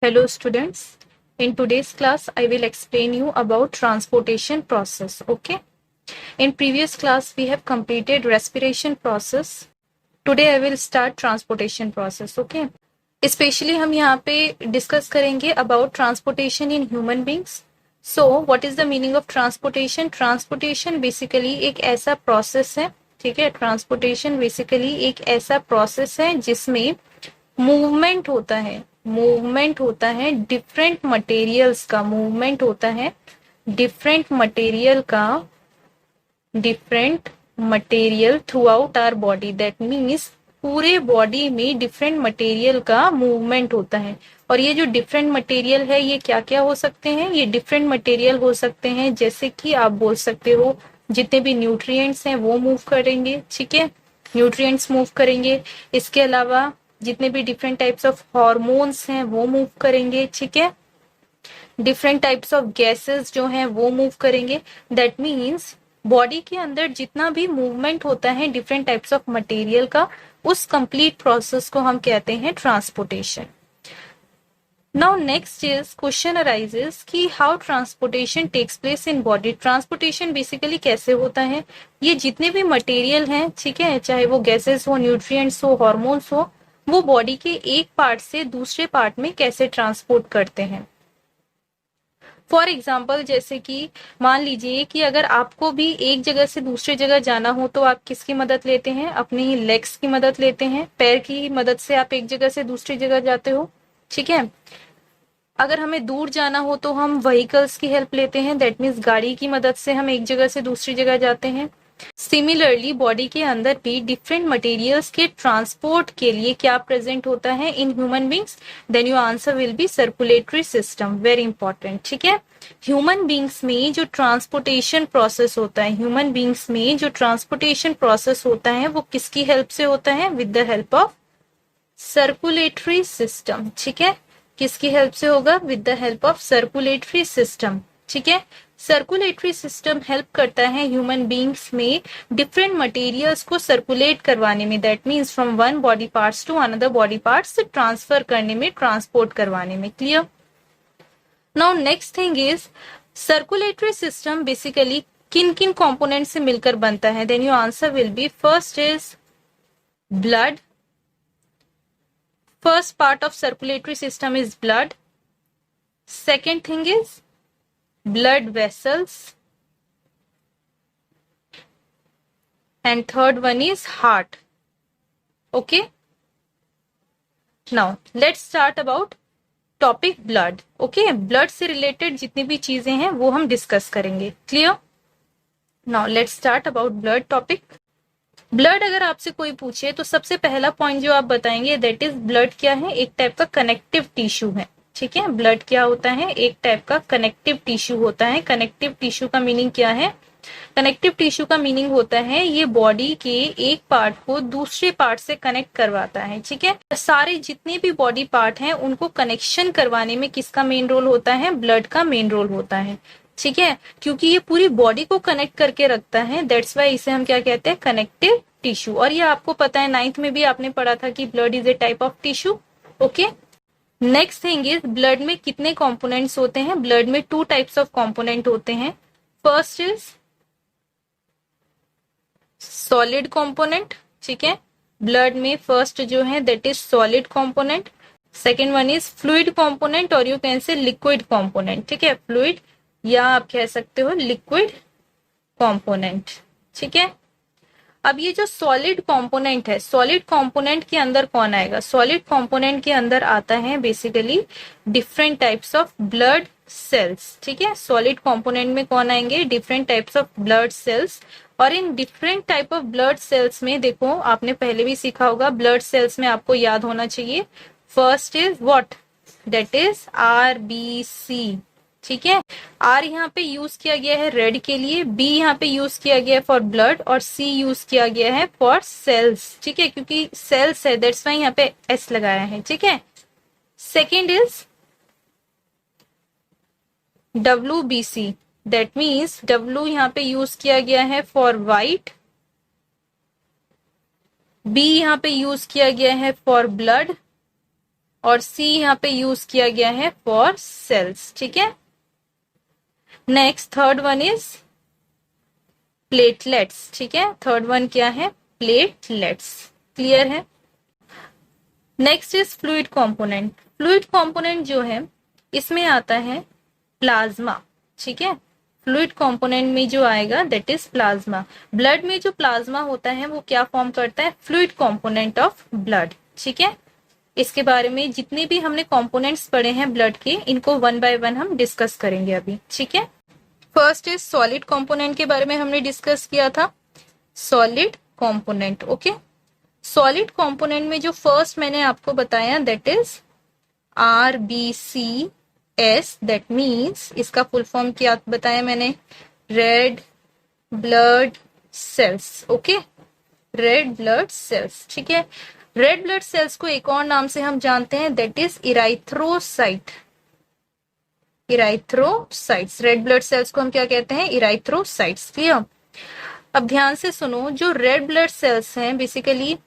Hello students, in today's class I will explain you about transportation process. Okay, in previous class we have completed respiration process. Today I will start transportation process. Okay, especially हम यहाँ पे discuss करेंगे about transportation in human beings. So what is the meaning of transportation? Transportation basically एक ऐसा process है, ठीक है, transportation basically एक ऐसा process है जिसमें मूवमेंट होता है डिफरेंट मटेरियल्स का, मूवमेंट होता है different material throughout our body. That means पूरे बॉडी में डिफरेंट मटेरियल का मूवमेंट होता है। और ये जो डिफरेंट मटेरियल है ये क्या क्या हो सकते हैं? ये डिफरेंट मटेरियल हो सकते हैं जैसे कि आप बोल सकते हो जितने भी न्यूट्रिएंट्स हैं वो मूव करेंगे, ठीक है, न्यूट्रिएंट्स मूव करेंगे। इसके अलावा जितने भी डिफरेंट टाइप्स ऑफ हॉर्मोन्स हैं वो मूव करेंगे, ठीक है, डिफरेंट टाइप्स ऑफ गैसेस जो हैं वो मूव करेंगे। दैट मीन्स बॉडी के अंदर जितना भी मूवमेंट होता है डिफरेंट टाइप्स ऑफ मटेरियल का, उस कंप्लीट प्रोसेस को हम कहते हैं transportation. Now next is question arises कि how transportation takes place in body. Transportation basically कैसे होता है? ये जितने भी मटेरियल हैं, ठीक है, चाहे वो गैसेस हो, न्यूट्रिएंट्स हो, हॉर्मोन्स हो, वो बॉडी के एक पार्ट से दूसरे पार्ट में कैसे ट्रांसपोर्ट करते हैं। फॉर एग्जाम्पल जैसे कि मान लीजिए कि अगर आपको भी एक जगह से दूसरे जगह जाना हो तो आप किसकी मदद लेते हैं? अपने ही लेग्स की मदद लेते हैं, पैर की मदद से आप एक जगह से दूसरी जगह जाते हो, ठीक है। अगर हमें दूर जाना हो तो हम व्हीकल्स की हेल्प लेते हैं, दैट मीन्स गाड़ी की मदद से हम एक जगह से दूसरी जगह जाते हैं। सिमिलरली बॉडी के अंदर भी डिफरेंट मटेरियल्स के ट्रांसपोर्ट के लिए क्या प्रेजेंट होता है in human beings? Then your answer will be circulatory system. Very important, ठीक है। ह्यूमन बींग्स में जो ट्रांसपोर्टेशन प्रोसेस होता है, ह्यूमन बींग्स में जो ट्रांसपोर्टेशन प्रोसेस होता है वो किसकी हेल्प से होता है? With the help of circulatory system, ठीक है। किसकी हेल्प से होगा? With the help of circulatory system, ठीक है। सर्कुलेटरी सिस्टम हेल्प करता है ह्यूमन बींग्स में डिफरेंट मटेरियल्स को सर्कुलेट करवाने में, that means from one body parts to another body parts transfer करने में, ट्रांसपोर्ट करवाने में। Clear? Now next thing is circulatory system basically किन किन कंपोनेंट से मिलकर बनता है? Then your answer will B first is blood. First part of circulatory system is blood. Second thing is blood vessels. And third one is heart. Okay. Now let's start about topic blood. Okay. Blood से related जितनी भी चीजें हैं वो हम discuss करेंगे. Clear? Now let's start about blood topic. Blood अगर आपसे कोई पूछे तो सबसे पहला पॉइंट जो आप बताएंगे दैट इज ब्लड क्या है? एक टाइप का कनेक्टिव टिश्यू है, ठीक है। ब्लड क्या होता है? एक टाइप का कनेक्टिव टिश्यू होता है। कनेक्टिव टिश्यू का मीनिंग क्या है? कनेक्टिव टिश्यू का मीनिंग होता है ये बॉडी के एक पार्ट को दूसरे पार्ट से कनेक्ट करवाता है, ठीक है। सारे जितने भी बॉडी पार्ट हैं उनको कनेक्शन करवाने में किसका मेन रोल होता है? ब्लड का मेन रोल होता है, ठीक है। क्योंकि ये पूरी बॉडी को कनेक्ट करके रखता है, दैट्स वाई इसे हम क्या कहते हैं? Connective tissue. और ये आपको पता है, 9th में भी आपने पढ़ा था कि blood is a type of tissue. Okay. Next thing is blood में कितने कंपोनेंट्स होते हैं? ब्लड में 2 टाइप्स ऑफ कंपोनेंट होते हैं। फर्स्ट इज सॉलिड कंपोनेंट, ठीक है। ब्लड में फर्स्ट जो है that is solid component. Second one is fluid component और you can say liquid component, ठीक है। फ्लूइड या आप कह सकते हो लिक्विड कंपोनेंट, ठीक है। अब ये जो सॉलिड कंपोनेंट है, सॉलिड कंपोनेंट के अंदर कौन आएगा? सॉलिड कंपोनेंट के अंदर आता है basically different types of blood cells, ठीक है। सॉलिड कंपोनेंट में कौन आएंगे? Different types of blood cells. और इन different type of blood cells में देखो, आपने पहले भी सीखा होगा, ब्लड सेल्स में आपको याद होना चाहिए first is what? That is RBC, ठीक है। आर यहाँ पे यूज किया गया है रेड के लिए, बी यहाँ पे यूज किया गया है फॉर ब्लड और सी यूज किया गया है फॉर सेल्स, ठीक है। क्योंकि सेल्स है दैट्स वाई यहाँ पे एस लगाया है, ठीक है। Second is WBC, that means W यहाँ पे यूज किया गया है फॉर व्हाइट, बी यहाँ पे यूज किया गया है फॉर ब्लड और सी यहाँ पे यूज किया गया है फॉर सेल्स, ठीक है। Next third one is platelets, ठीक है। थर्ड वन क्या है? प्लेटलेट्स। क्लियर है। Next is fluid component. Fluid component जो है इसमें आता है प्लाज्मा, ठीक है। फ्लूइड कंपोनेंट में जो आएगा दैट इज प्लाज्मा। ब्लड में जो प्लाज्मा होता है वो क्या फॉर्म करता है? फ्लूइड कंपोनेंट ऑफ ब्लड, ठीक है। इसके बारे में जितने भी हमने कंपोनेंट्स पढ़े हैं ब्लड के, इनको वन बाय वन हम डिस्कस करेंगे अभी, ठीक है। फर्स्ट इज सॉलिड कंपोनेंट के बारे में हमने डिस्कस किया था। Solid component, okay. Solid component में जो फर्स्ट मैंने आपको बताया that is RBCS, that means इसका फुल फॉर्म क्या बताया मैंने? Red blood sales, okay. Red blood cells, ठीक है। रेड ब्लड सेल्स को एक और नाम से हम जानते हैं that is erythrocyte. Erythrocytes, red blood cells को हम क्या कहते हैं? इराइथ्रोसाइट्स। क्लियर। अब ध्यान से सुनो, जो रेड ब्लड सेल्स हैं बेसिकली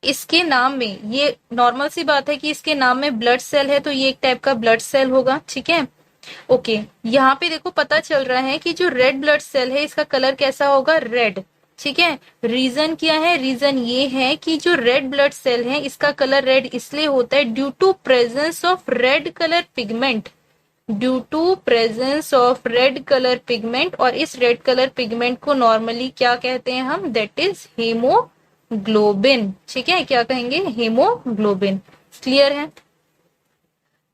इसके नाम में, ये नॉर्मल सी बात है कि इसके नाम में ब्लड सेल है तो ये एक टाइप का ब्लड सेल होगा, ठीक है। ओके, यहाँ पे देखो पता चल रहा है कि जो रेड ब्लड सेल है इसका कलर कैसा होगा? रेड, ठीक है। रीजन क्या है? रीजन ये है कि जो रेड ब्लड सेल है इसका कलर रेड इसलिए होता है due to presence of red colour pigment, due to presence of red colour pigment. और इस रेड कलर पिगमेंट को नॉर्मली क्या कहते हैं हम? दैट इज हीमोग्लोबिन, ठीक है। क्या कहेंगे? हीमोग्लोबिन। क्लियर है।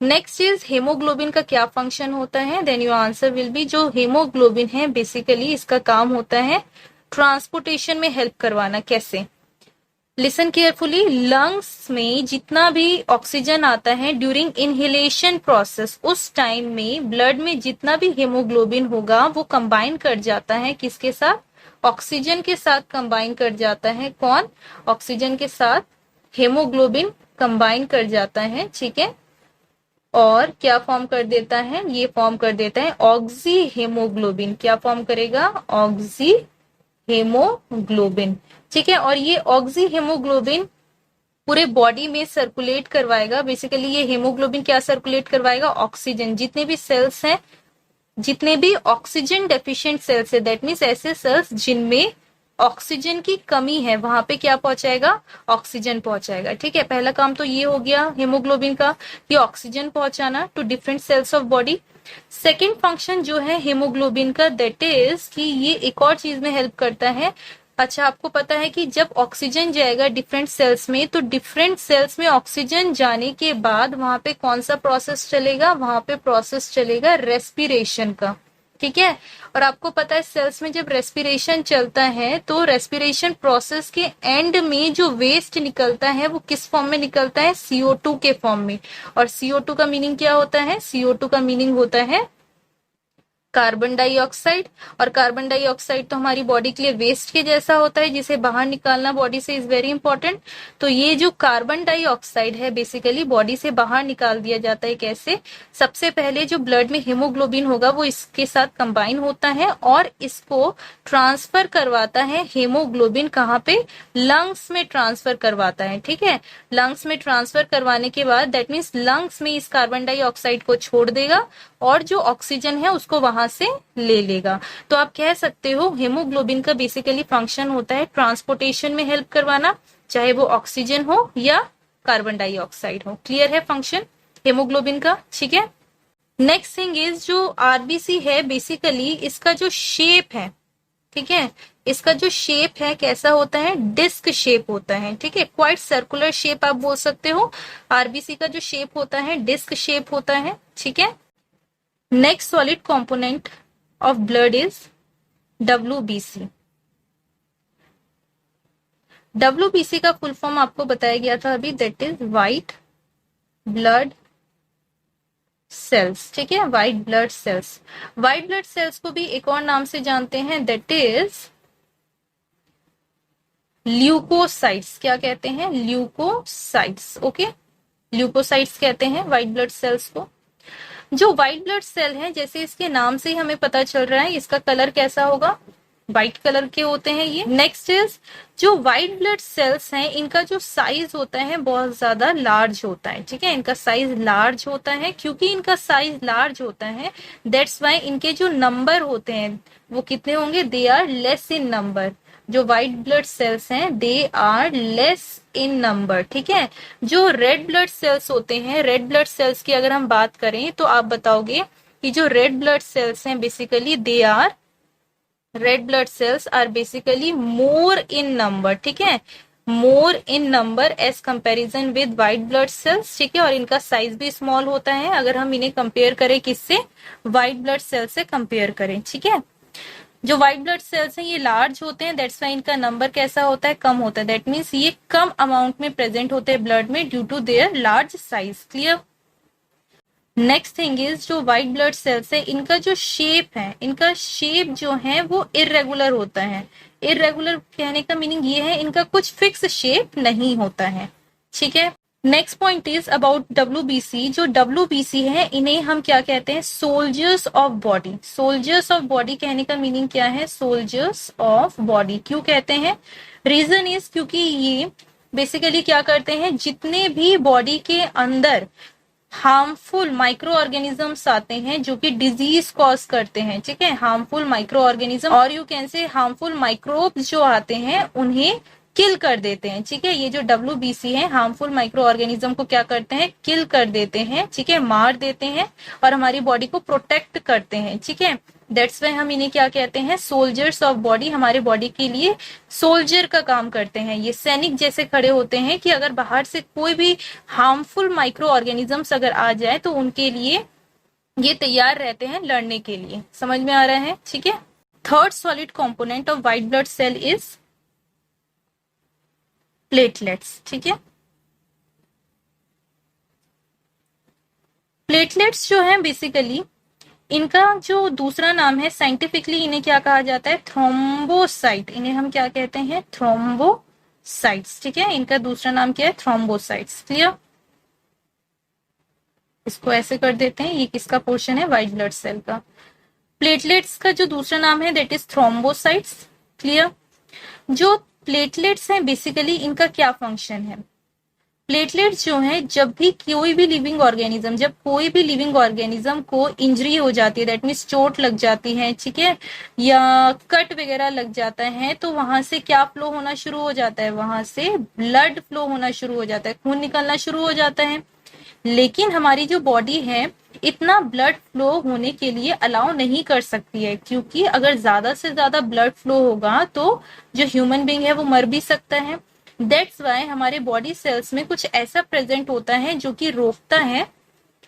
नेक्स्ट इज हीमोग्लोबिन का क्या फंक्शन होता है? Then your answer will be, जो हीमोग्लोबिन है बेसिकली इसका काम होता है ट्रांसपोर्टेशन में हेल्प करवाना। कैसे? Listen carefully. लंग्स में जितना भी ऑक्सीजन आता है ड्यूरिंग इनहेलेशन प्रोसेस, उस टाइम में ब्लड में जितना भी हीमोग्लोबिन होगा वो कंबाइन कर जाता है किसके साथ? ऑक्सीजन के साथ कंबाइन कर जाता है। कौन? ऑक्सीजन के साथ हीमोग्लोबिन कंबाइन कर जाता है, ठीक है। और क्या फॉर्म कर देता है? ये फॉर्म कर देता है ऑक्सी हेमोग्लोबिन। क्या फॉर्म करेगा? ऑक्सी हेमोग्लोबिन, ठीक है। और ये ऑक्सी हेमोग्लोबिन पूरे बॉडी में सर्कुलेट करवाएगा। बेसिकली ये हेमोग्लोबिन क्या सर्कुलेट करवाएगा? ऑक्सीजन। जितने भी सेल्स हैं, जितने भी ऑक्सीजन डेफिशिएंट सेल्स है, दैट मीन्स ऐसे सेल्स जिनमें ऑक्सीजन की कमी है, वहां पे क्या पहुंचाएगा? ऑक्सीजन पहुंचाएगा, ठीक है। पहला काम तो ये हो गया हीमोग्लोबिन का, कि ऑक्सीजन पहुंचाना to different cells of body. Second function जो है हीमोग्लोबिन का दैट इज कि ये एक और चीज में हेल्प करता है। अच्छा, आपको पता है कि जब ऑक्सीजन जाएगा डिफरेंट सेल्स में, तो डिफरेंट सेल्स में ऑक्सीजन जाने के बाद वहां पे कौन सा प्रोसेस चलेगा? वहां पे प्रोसेस चलेगा रेस्पिरेशन का, ठीक है। और आपको पता है सेल्स में जब रेस्पिरेशन चलता है तो रेस्पिरेशन प्रोसेस के एंड में जो वेस्ट निकलता है वो किस फॉर्म में निकलता है? CO2 के फॉर्म में। और CO2 का मीनिंग क्या होता है? CO2 का मीनिंग होता है कार्बन डाइऑक्साइड। और कार्बन डाइऑक्साइड तो हमारी बॉडी के लिए वेस्ट के जैसा होता है, जिसे बाहर निकालना बॉडी से इज वेरी इंपॉर्टेंट। तो ये जो कार्बन डाइऑक्साइड है बेसिकली बॉडी से बाहर निकाल दिया जाता है। कैसे? सबसे पहले जो ब्लड में हीमोग्लोबिन होगा वो इसके साथ कंबाइन होता है और इसको ट्रांसफर करवाता है हीमोग्लोबिन। कहाँ पे? लंग्स में ट्रांसफर करवाता है, ठीक है। लंग्स में ट्रांसफर करवाने के बाद दैट मीन्स लंग्स में इस कार्बन डाइऑक्साइड को छोड़ देगा और जो ऑक्सीजन है उसको वहां से ले लेगा। तो आप कह सकते हो हेमोग्लोबिन का बेसिकली फंक्शन होता है ट्रांसपोर्टेशन में हेल्प करवाना, चाहे वो ऑक्सीजन हो या कार्बन डाइऑक्साइड हो। क्लियर है फंक्शन हेमोग्लोबिन का, ठीक है। नेक्स्ट थिंग इज जो आरबीसी है बेसिकली इसका जो शेप है, ठीक है, इसका जो शेप है कैसा होता है? डिस्क शेप होता है, ठीक है। क्वाइट सर्कुलर शेप आप बोल सकते हो। आरबीसी का जो शेप होता है डिस्क शेप होता है, ठीक है। Next solid component of blood is WBC। WBC का फुल फॉर्म आपको बताया गया था अभी, that is white blood cells, ठीक है। White blood sales. White blood cells को भी एक और नाम से जानते हैं दैट इज ल्यूकोसाइट्स। क्या कहते हैं? Leukocytes, okay. ल्यूकोसाइट्स कहते हैं व्हाइट ब्लड सेल्स को। जो व्हाइट ब्लड सेल है जैसे इसके नाम से ही हमें पता चल रहा है इसका कलर कैसा होगा? व्हाइट कलर के होते हैं ये। नेक्स्ट इज जो व्हाइट ब्लड सेल्स हैं, इनका जो साइज होता है बहुत ज्यादा लार्ज होता है, ठीक है, इनका साइज लार्ज होता है। क्योंकि इनका साइज लार्ज होता है, दैट्स वाई इनके जो नंबर होते हैं वो कितने होंगे, they are less in number. जो व्हाइट ब्लड सेल्स हैं they are less in number, ठीक है। जो रेड ब्लड सेल्स होते हैं, रेड ब्लड सेल्स की अगर हम बात करें तो आप बताओगे कि जो रेड ब्लड सेल्स हैं basically they are, red blood cells are basically more in number, ठीक है, more in number as comparison with white blood cells, ठीक है। और इनका साइज भी स्मॉल होता है अगर हम इन्हें कंपेयर करें किससे, व्हाइट ब्लड सेल से कंपेयर करें, ठीक है। जो व्हाइट ब्लड सेल्स हैं ये लार्ज होते हैं, दैट्स वाई इनका नंबर कैसा होता है, कम होता है। दैट मीन्स ये कम अमाउंट में प्रेजेंट होते हैं ब्लड में due to their large size. Clear. Next thing is जो व्हाइट ब्लड सेल्स है इनका जो शेप है, इनका शेप जो है वो इरेगुलर होता है। इरेगुलर कहने का मीनिंग ये है इनका कुछ फिक्स शेप नहीं होता है, ठीक है। Next point is about WBC. जो डब्ल्यूबीसी है इन्हें हम क्या कहते हैं, soldiers of body. Soldiers of body कहने का मीनिंग क्या है, सोल्जर्स ऑफ बॉडी क्यों कहते हैं, रीजन इज क्योंकि ये बेसिकली क्या करते हैं, जितने भी बॉडी के अंदर हार्मफुल माइक्रो ऑर्गेनिजम्स आते हैं जो कि डिजीज कॉज करते हैं, ठीक है, हार्मफुल माइक्रो ऑर्गेनिज्म और यू कैन से हार्मफुल माइक्रोब्स जो आते हैं उन्हें किल कर देते हैं, ठीक है। ये जो डब्ल्यूबीसी है हार्मफुल माइक्रो ऑर्गेनिज्म को क्या करते हैं, किल कर देते हैं, ठीक है, मार देते हैं और हमारी बॉडी को प्रोटेक्ट करते हैं, ठीक है। दैट्स वाई हम इन्हें क्या कहते हैं, सोल्जर्स ऑफ बॉडी। हमारे बॉडी के लिए सोल्जर का काम करते हैं, ये सैनिक जैसे खड़े होते हैं कि अगर बाहर से कोई भी हार्मफुल माइक्रो ऑर्गेनिजम्स अगर आ जाए तो उनके लिए ये तैयार रहते हैं लड़ने के लिए। समझ में आ रहा है, ठीक है। Third solid component of white blood cell is platelets, ठीक है। प्लेटलेट्स जो है बेसिकली इनका जो दूसरा नाम है साइंटिफिकली इन्हें क्या कहा जाता है, थ्रोम्बोसाइट। इन्हें हम क्या कहते हैं, थ्रोम्बोसाइट्स, ठीक है। इनका दूसरा नाम क्या है, थ्रोम्बोसाइट्स। क्लियर। इसको ऐसे कर देते हैं, ये किसका पोर्शन है, व्हाइट ब्लड सेल का। प्लेटलेट्स का जो दूसरा नाम है दैट इज थ्रोम्बोसाइट्स। क्लियर। जो प्लेटलेट्स हैं बेसिकली इनका क्या फंक्शन है, प्लेटलेट्स जो है जब भी कोई भी लिविंग ऑर्गेनिज्म, जब कोई भी लिविंग ऑर्गेनिज्म को इंजरी हो जाती है, दैट मीन्स चोट लग जाती है, ठीक है, या कट वगैरह लग जाता है, तो वहां से क्या फ्लो होना शुरू हो जाता है, वहां से ब्लड फ्लो होना शुरू हो जाता है, खून निकलना शुरू हो जाता है। लेकिन हमारी जो बॉडी है इतना ब्लड फ्लो होने के लिए अलाउ नहीं कर सकती है, क्योंकि अगर ज्यादा से ज्यादा ब्लड फ्लो होगा तो जो ह्यूमन बीइंग है वो मर भी सकता है। दैट्स वाई हमारे बॉडी सेल्स में कुछ ऐसा प्रेजेंट होता है जो कि रोकता है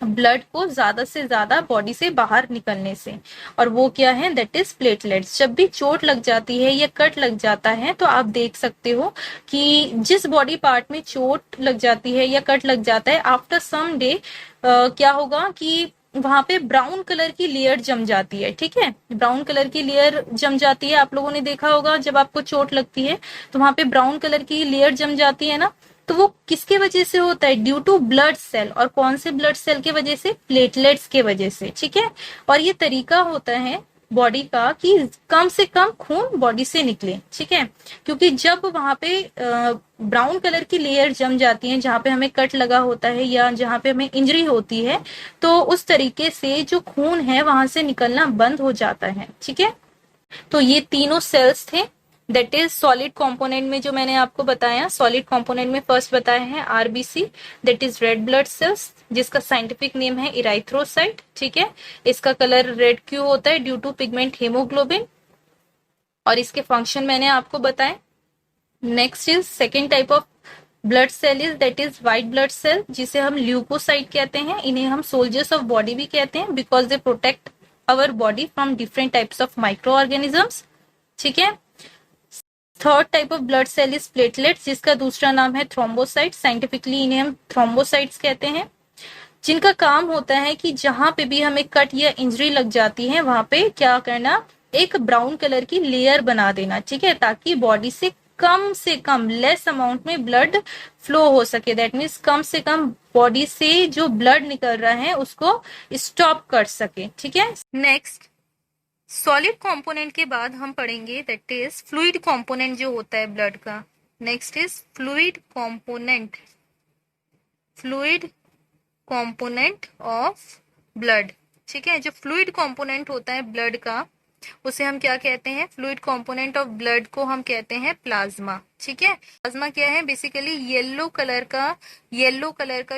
ब्लड को ज्यादा से ज्यादा बॉडी से बाहर निकलने से, और वो क्या है, दैट इज प्लेटलेट्स। जब भी चोट लग जाती है या कट लग जाता है तो आप देख सकते हो कि जिस बॉडी पार्ट में चोट लग जाती है या कट लग जाता है, आफ्टर सम डे क्या होगा कि वहां पे ब्राउन कलर की लेयर जम जाती है, ठीक है, ब्राउन कलर की लेयर जम जाती है। आप लोगों ने देखा होगा जब आपको चोट लगती है तो वहां पे ब्राउन कलर की लेयर जम जाती है ना, तो वो किसके वजह से होता है, ड्यू टू ब्लड सेल। और कौन से ब्लड सेल के वजह से, प्लेटलेट्स के वजह से, ठीक है। और ये तरीका होता है बॉडी का कि कम से कम खून बॉडी से निकले, ठीक है, क्योंकि जब वहां पे ब्राउन कलर की लेयर जम जाती है जहां पे हमें कट लगा होता है या जहां पे हमें इंजरी होती है, तो उस तरीके से जो खून है वहां से निकलना बंद हो जाता है, ठीक है। तो ये तीनों सेल्स थे, दैट इज सॉलिड कंपोनेंट में जो मैंने आपको बताया, सॉलिड कंपोनेंट में फर्स्ट बताया है RBC, that is red blood sales, जिसका साइंटिफिक नेम है इराइथ्रोसाइट, ठीक है। इसका कलर रेड क्यों होता है, ड्यू टू पिगमेंट हेमोग्लोबिन, और इसके फंक्शन मैंने आपको बताए। Next is second type of blood cell is that is white blood cell, जिसे हम ल्यूकोसाइट कहते हैं। इन्हें हम सोल्जर्स ऑफ बॉडी भी कहते हैं because they protect our body from different types of microorganisms, ठीक है। Third type of blood cell is platelets, जिसका दूसरा नाम है थ्रोम्बोसाइट, साइंटिफिकली इन्हें हम थ्रोम्बोसाइट्स कहते हैं, जिनका काम होता है कि जहां पे भी हमें कट या इंजरी लग जाती है वहां पे क्या करना, एक ब्राउन कलर की लेयर बना देना, ठीक है, ताकि बॉडी से कम लेस अमाउंट में ब्लड फ्लो हो सके। दैट मीन्स कम से कम बॉडी से जो ब्लड निकल रहा है उसको स्टॉप कर सके, ठीक है। नेक्स्ट सॉलिड कंपोनेंट के बाद हम पढ़ेंगे दैट इज फ्लूइड कंपोनेंट जो होता है ब्लड का। Next is fluid component, fluid component of blood. ठीक है, जो फ्लूइड कंपोनेंट होता है ब्लड का उसे हम क्या कहते हैं, फ्लूइड कंपोनेंट ऑफ ब्लड को हम कहते हैं प्लाज्मा। ठीक है, प्लाज्मा क्या है, बेसिकली येलो कलर का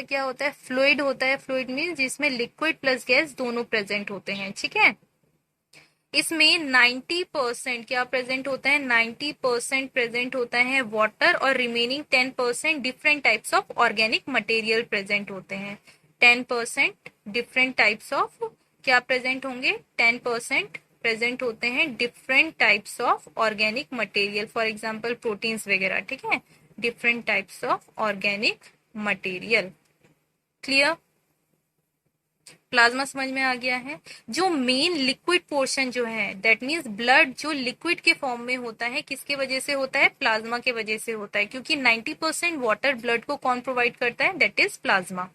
क्या होता है, फ्लूइड होता है। फ्लूइड मीन जिसमें लिक्विड प्लस गैस दोनों प्रेजेंट होते हैं। ठीक है, इसमें 90% क्या प्रेजेंट होता है, 90% प्रेजेंट होता है वाटर और remaining 10% different types of organic material present होते हैं। 10% डिफरेंट टाइप्स ऑफ क्या प्रेजेंट होंगे, 10% प्रेजेंट होते हैं different types of organic material, for example proteins वगैरह। ठीक है, different types of organic material. Clear, plasma समझ में आ गया है। जो मेन लिक्विड पोर्शन जो है दैट मीन्स ब्लड जो लिक्विड के फॉर्म में होता है, किसके वजह से होता है, प्लाज्मा के वजह से होता है, क्योंकि 90% वाटर ब्लड को कौन प्रोवाइड करता है, दैट इज प्लाज्मा।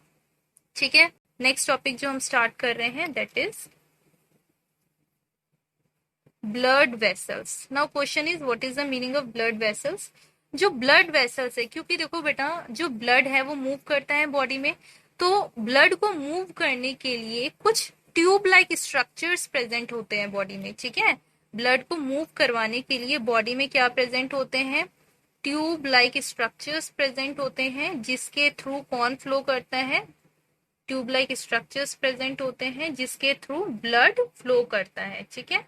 ठीक है, नेक्स्ट टॉपिक जो हम स्टार्ट कर रहे हैं that is blood vessels. Now question is what is the meaning of blood vessels. जो ब्लड वेसल्स है, क्योंकि देखो बेटा जो ब्लड है वो मूव करता है बॉडी में, तो ब्लड को मूव करने के लिए कुछ ट्यूब लाइक स्ट्रक्चर्स प्रेजेंट होते हैं बॉडी में। ठीक है, ब्लड को मूव करवाने के लिए बॉडी में क्या प्रेजेंट होते हैं, ट्यूब लाइक स्ट्रक्चर्स प्रेजेंट होते हैं, जिसके थ्रू कौन फ्लो करता है, ट्यूब लाइक स्ट्रक्चर्स प्रेजेंट होते हैं जिसके थ्रू ब्लड फ्लो करता है। ठीक है,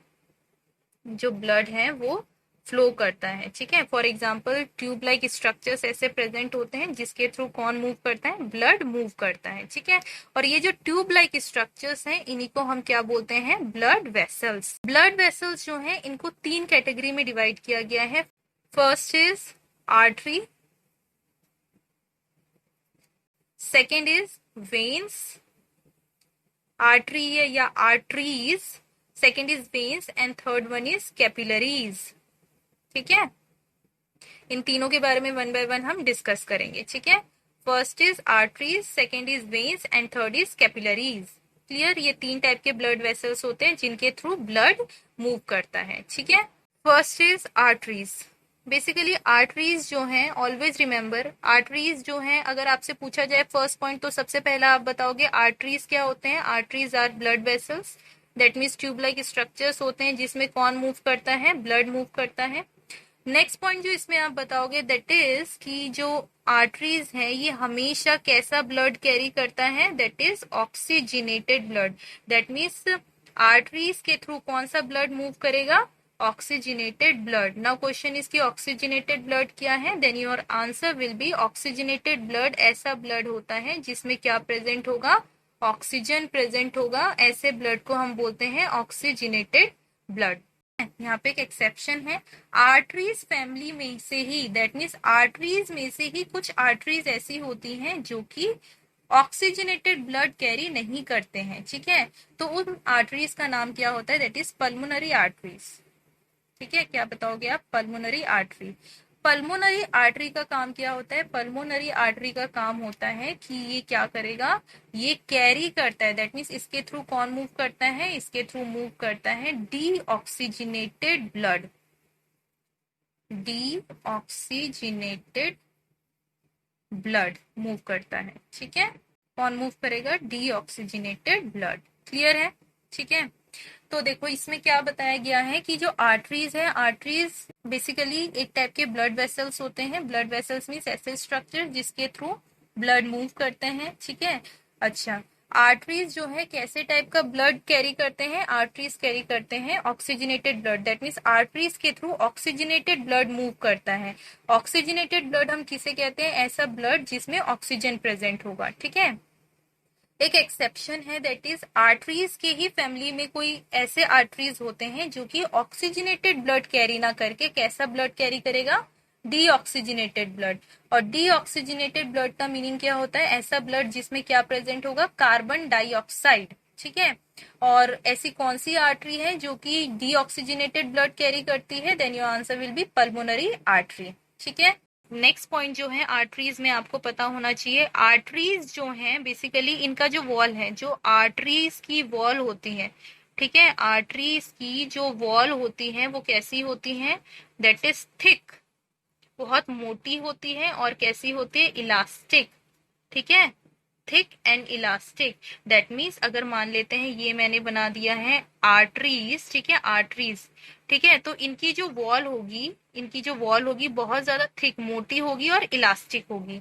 जो ब्लड है वो फ्लो करता है। ठीक है, for example tube like structures ऐसे प्रेजेंट होते हैं जिसके थ्रू कौन मूव करता है, ब्लड मूव करता है। ठीक है, और ये जो ट्यूब लाइक स्ट्रक्चर्स हैं इन्हीं को हम क्या बोलते हैं, ब्लड वेसल्स। ब्लड वेसल्स जो हैं इनको 3 कैटेगरी में डिवाइड किया गया है। First is artery, second is veins, artery या arteries, second is veins and third one is capillaries. ठीक है, इन तीनों के बारे में वन बाय वन हम डिस्कस करेंगे। ठीक है, first is arteries, second is veins and third is capillaries. Clear, ये 3 टाइप के ब्लड वेसल्स होते हैं जिनके थ्रू ब्लड मूव करता है। ठीक है, first is arteries. Basically arteries जो हैं, ऑलवेज रिमेंबर आर्टरीज जो हैं, अगर आपसे पूछा जाए फर्स्ट पॉइंट तो सबसे पहला आप बताओगे आर्टरीज क्या होते हैं। Arteries are blood vessels, that means tube like structures होते हैं जिसमें कौन मूव करता है, ब्लड मूव करता है। नेक्स्ट पॉइंट जो इसमें आप बताओगे दैट इज कि जो आर्टरीज है ये हमेशा कैसा ब्लड कैरी करता है, that is oxygenated blood. That means arteries के थ्रू कौन सा ब्लड मूव करेगा, oxygenated blood. Now question is की ऑक्सीजनेटेड ब्लड क्या है, then your answer will be oxygenated blood ऐसा ब्लड होता है जिसमें क्या प्रेजेंट होगा, ऑक्सीजन प्रेजेंट होगा। ऐसे ब्लड को हम बोलते हैं ऑक्सीजनेटेड ब्लड। यहाँ पे एक एक्सेप्शन है, आर्टरीज फैमिली में से ही, दैट मीन्स आर्टरीज में से ही कुछ आर्टरीज ऐसी होती हैं जो कि ऑक्सीजनेटेड ब्लड कैरी नहीं करते हैं। ठीक है, तो उन आर्टरीज का नाम क्या होता है, दैट इज पल्मोनरी आर्टरीज। ठीक है, क्या बताओगे आप, पल्मोनरी आर्टरी। पल्मोनरी आर्टरी का काम क्या होता है, पल्मोनरी आर्टरी का काम होता है कि ये क्या करेगा, ये कैरी करता है, दैट मीन्स इसके थ्रू कौन मूव करता है, इसके थ्रू मूव करता है deoxygenated blood, deoxygenated blood move करता है। ठीक है, कौन मूव करेगा, डीऑक्सीजनेटेड ब्लड। क्लियर है। ठीक है, तो देखो इसमें क्या बताया गया है कि जो आर्टरीज है, आर्टरीज बेसिकली एक टाइप के ब्लड वेसल्स होते हैं। ब्लड वेसल्स मींस ऐसे स्ट्रक्चर जिसके थ्रू ब्लड मूव करते हैं। ठीक है, अच्छा आर्टरीज जो है कैसे टाइप का ब्लड कैरी करते हैं, आर्टरीज कैरी करते हैं oxygenated blood, that means arteries के थ्रू ऑक्सीजनेटेड ब्लड मूव करता है। ऑक्सीजनेटेड ब्लड हम किसे कहते हैं, ऐसा ब्लड जिसमें ऑक्सीजन प्रेजेंट होगा। ठीक है, एक एक्सेप्शन है दैट इज आर्टरीज के ही फैमिली में कोई ऐसे आर्टरीज होते हैं जो कि ऑक्सीजनेटेड ब्लड कैरी ना करके कैसा ब्लड कैरी करेगा, डीऑक्सीजनेटेड ब्लड। और डीऑक्सीजनेटेड ब्लड का मीनिंग क्या होता है, ऐसा ब्लड जिसमें क्या प्रेजेंट होगा, कार्बन डाइऑक्साइड। ठीक है, और ऐसी कौन सी आर्टरी है जो कि डीऑक्सीजनेटेड ब्लड कैरी करती है, then your answer will be pulmonary artery. ठीक है, नेक्स्ट पॉइंट जो है आर्टरीज में आपको पता होना चाहिए, आर्टरीज जो हैं बेसिकली इनका जो वॉल है, जो आर्टरीज की वॉल होती है ठीक है, आर्टरीज की जो वॉल होती है वो कैसी होती है, दैट इज थिक, बहुत मोटी होती है, और कैसी होती है, इलास्टिक। ठीक है, thick and elastic. That means अगर मान लेते हैं ये मैंने बना दिया है आर्टरीज, ठीक है, आर्टरीज, ठीक है, तो इनकी जो वॉल होगी बहुत ज्यादा थिक, मोटी होगी और इलास्टिक होगी।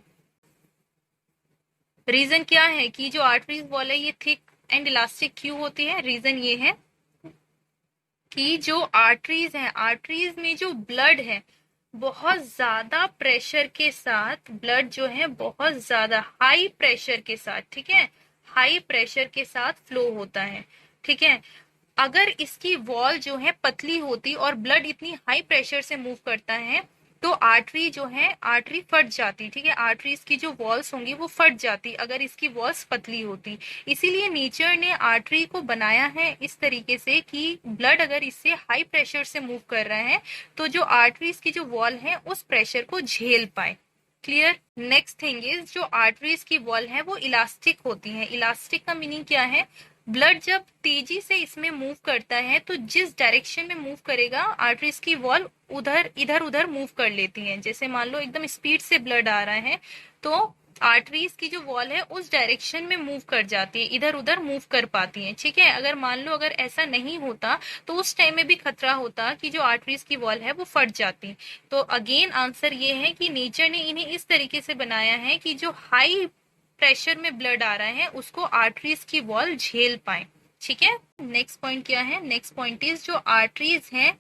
रीजन क्या है कि जो आर्टरीज वॉल है ये थिक एंड इलास्टिक क्यों होती है, रीजन ये है कि जो आर्टरीज है, आर्टरीज में जो ब्लड है बहुत ज्यादा प्रेशर के साथ, ब्लड जो है बहुत ज्यादा हाई प्रेशर के साथ, ठीक है, हाई प्रेशर के साथ फ्लो होता है। ठीक है, अगर इसकी वॉल जो है पतली होती और ब्लड इतनी हाई प्रेशर से मूव करता है तो आर्टरी जो है, आर्टरी फट जाती। ठीक है, आर्टरीज की जो वॉल्स होंगी वो फट जाती अगर इसकी वॉल्स पतली होती। इसीलिए नेचर ने आर्टरी को बनाया है इस तरीके से कि ब्लड अगर इससे हाई प्रेशर से मूव कर रहा है तो जो आर्टरीज की जो वॉल है उस प्रेशर को झेल पाए। क्लियर। नेक्स्ट थिंग इज, जो आर्टरीज की वॉल है वो इलास्टिक होती है। इलास्टिक का मीनिंग क्या है, ब्लड जब तेजी से इसमें मूव करता है तो जिस डायरेक्शन में मूव करेगा आर्टरीज की वॉल उधर इधर उधर मूव कर लेती है। जैसे मान लो एकदम स्पीड से ब्लड आ रहा है तो आर्टरीज की जो वॉल है उस डायरेक्शन में मूव कर जाती है, इधर उधर मूव कर पाती है। ठीक है, अगर मान लो अगर ऐसा नहीं होता तो उस टाइम में भी खतरा होता कि जो आर्टरीज की वॉल है वो फट जाती। तो अगेन आंसर ये है कि नेचर ने इन्हें इस तरीके से बनाया है कि जो हाई प्रेशर में ब्लड आ रहा है उसको आर्टरीज की वॉल झेल पाए। ठीक है, नेक्स्ट पॉइंट क्या है, नेक्स्ट पॉइंट इज जो आर्टरीज हैं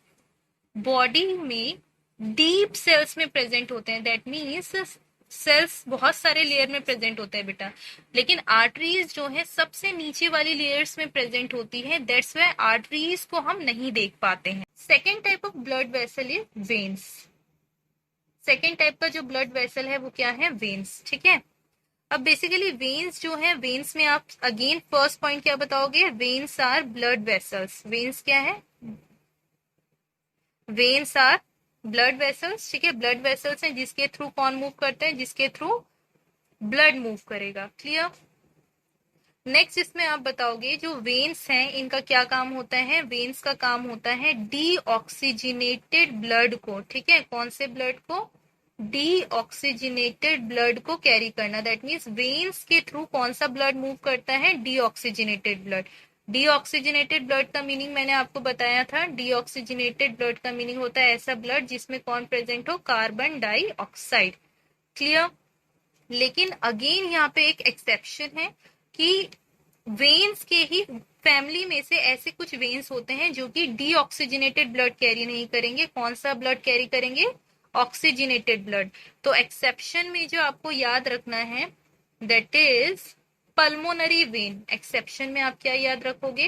बॉडी में डीप सेल्स में प्रेजेंट होते हैं। दैट मीन्स सेल्स बहुत सारे लेयर में प्रेजेंट होते हैं बेटा, लेकिन आर्टरीज जो है सबसे नीचे वाली लेयर्स में प्रेजेंट होती है। दैट्स व्हाई आर्टरीज को हम नहीं देख पाते हैं। Second type of blood vessel is veins. Second type का जो ब्लड वेसल है वो क्या है, वेन्स। ठीक है, अब बेसिकली वेन्स जो है, वेन्स में आप अगेन फर्स्ट पॉइंट क्या बताओगे, veins are blood vessels. Veins क्या है, वेन्स आर ब्लड वेसल्स। ठीक है, ब्लड वेसल्स हैं जिसके थ्रू कौन मूव करते हैं, जिसके थ्रू ब्लड मूव करेगा। क्लियर। नेक्स्ट इसमें आप बताओगे जो वेन्स हैं इनका क्या काम होता है, वेन्स का काम होता है डीऑक्सीजनेटेड ब्लड को, ठीक है, कौन से ब्लड को, डीऑक्सीजनेटेड ब्लड को कैरी करना। दैट मीन्स वेन्स के थ्रू कौन सा ब्लड मूव करता है, डीऑक्सीजनेटेड ब्लड। डीऑक्सीजनेटेड ब्लड का मीनिंग मैंने आपको बताया था, डीऑक्सीजनेटेड ब्लड का मीनिंग होता है ऐसा ब्लड जिसमें कौन प्रेजेंट हो, कार्बन डाइऑक्साइड। क्लियर। लेकिन अगेन यहाँ पे एक एक्सेप्शन है कि वेन्स के ही फैमिली में से ऐसे कुछ वेन्स होते हैं जो कि डीऑक्सीजनेटेड ब्लड कैरी नहीं करेंगे। कौन सा ब्लड कैरी करेंगे, ऑक्सीजनेटेड ब्लड। तो एक्सेप्शन में जो आपको याद रखना है that is pulmonary vein. Exception में आप क्या याद रखोगे,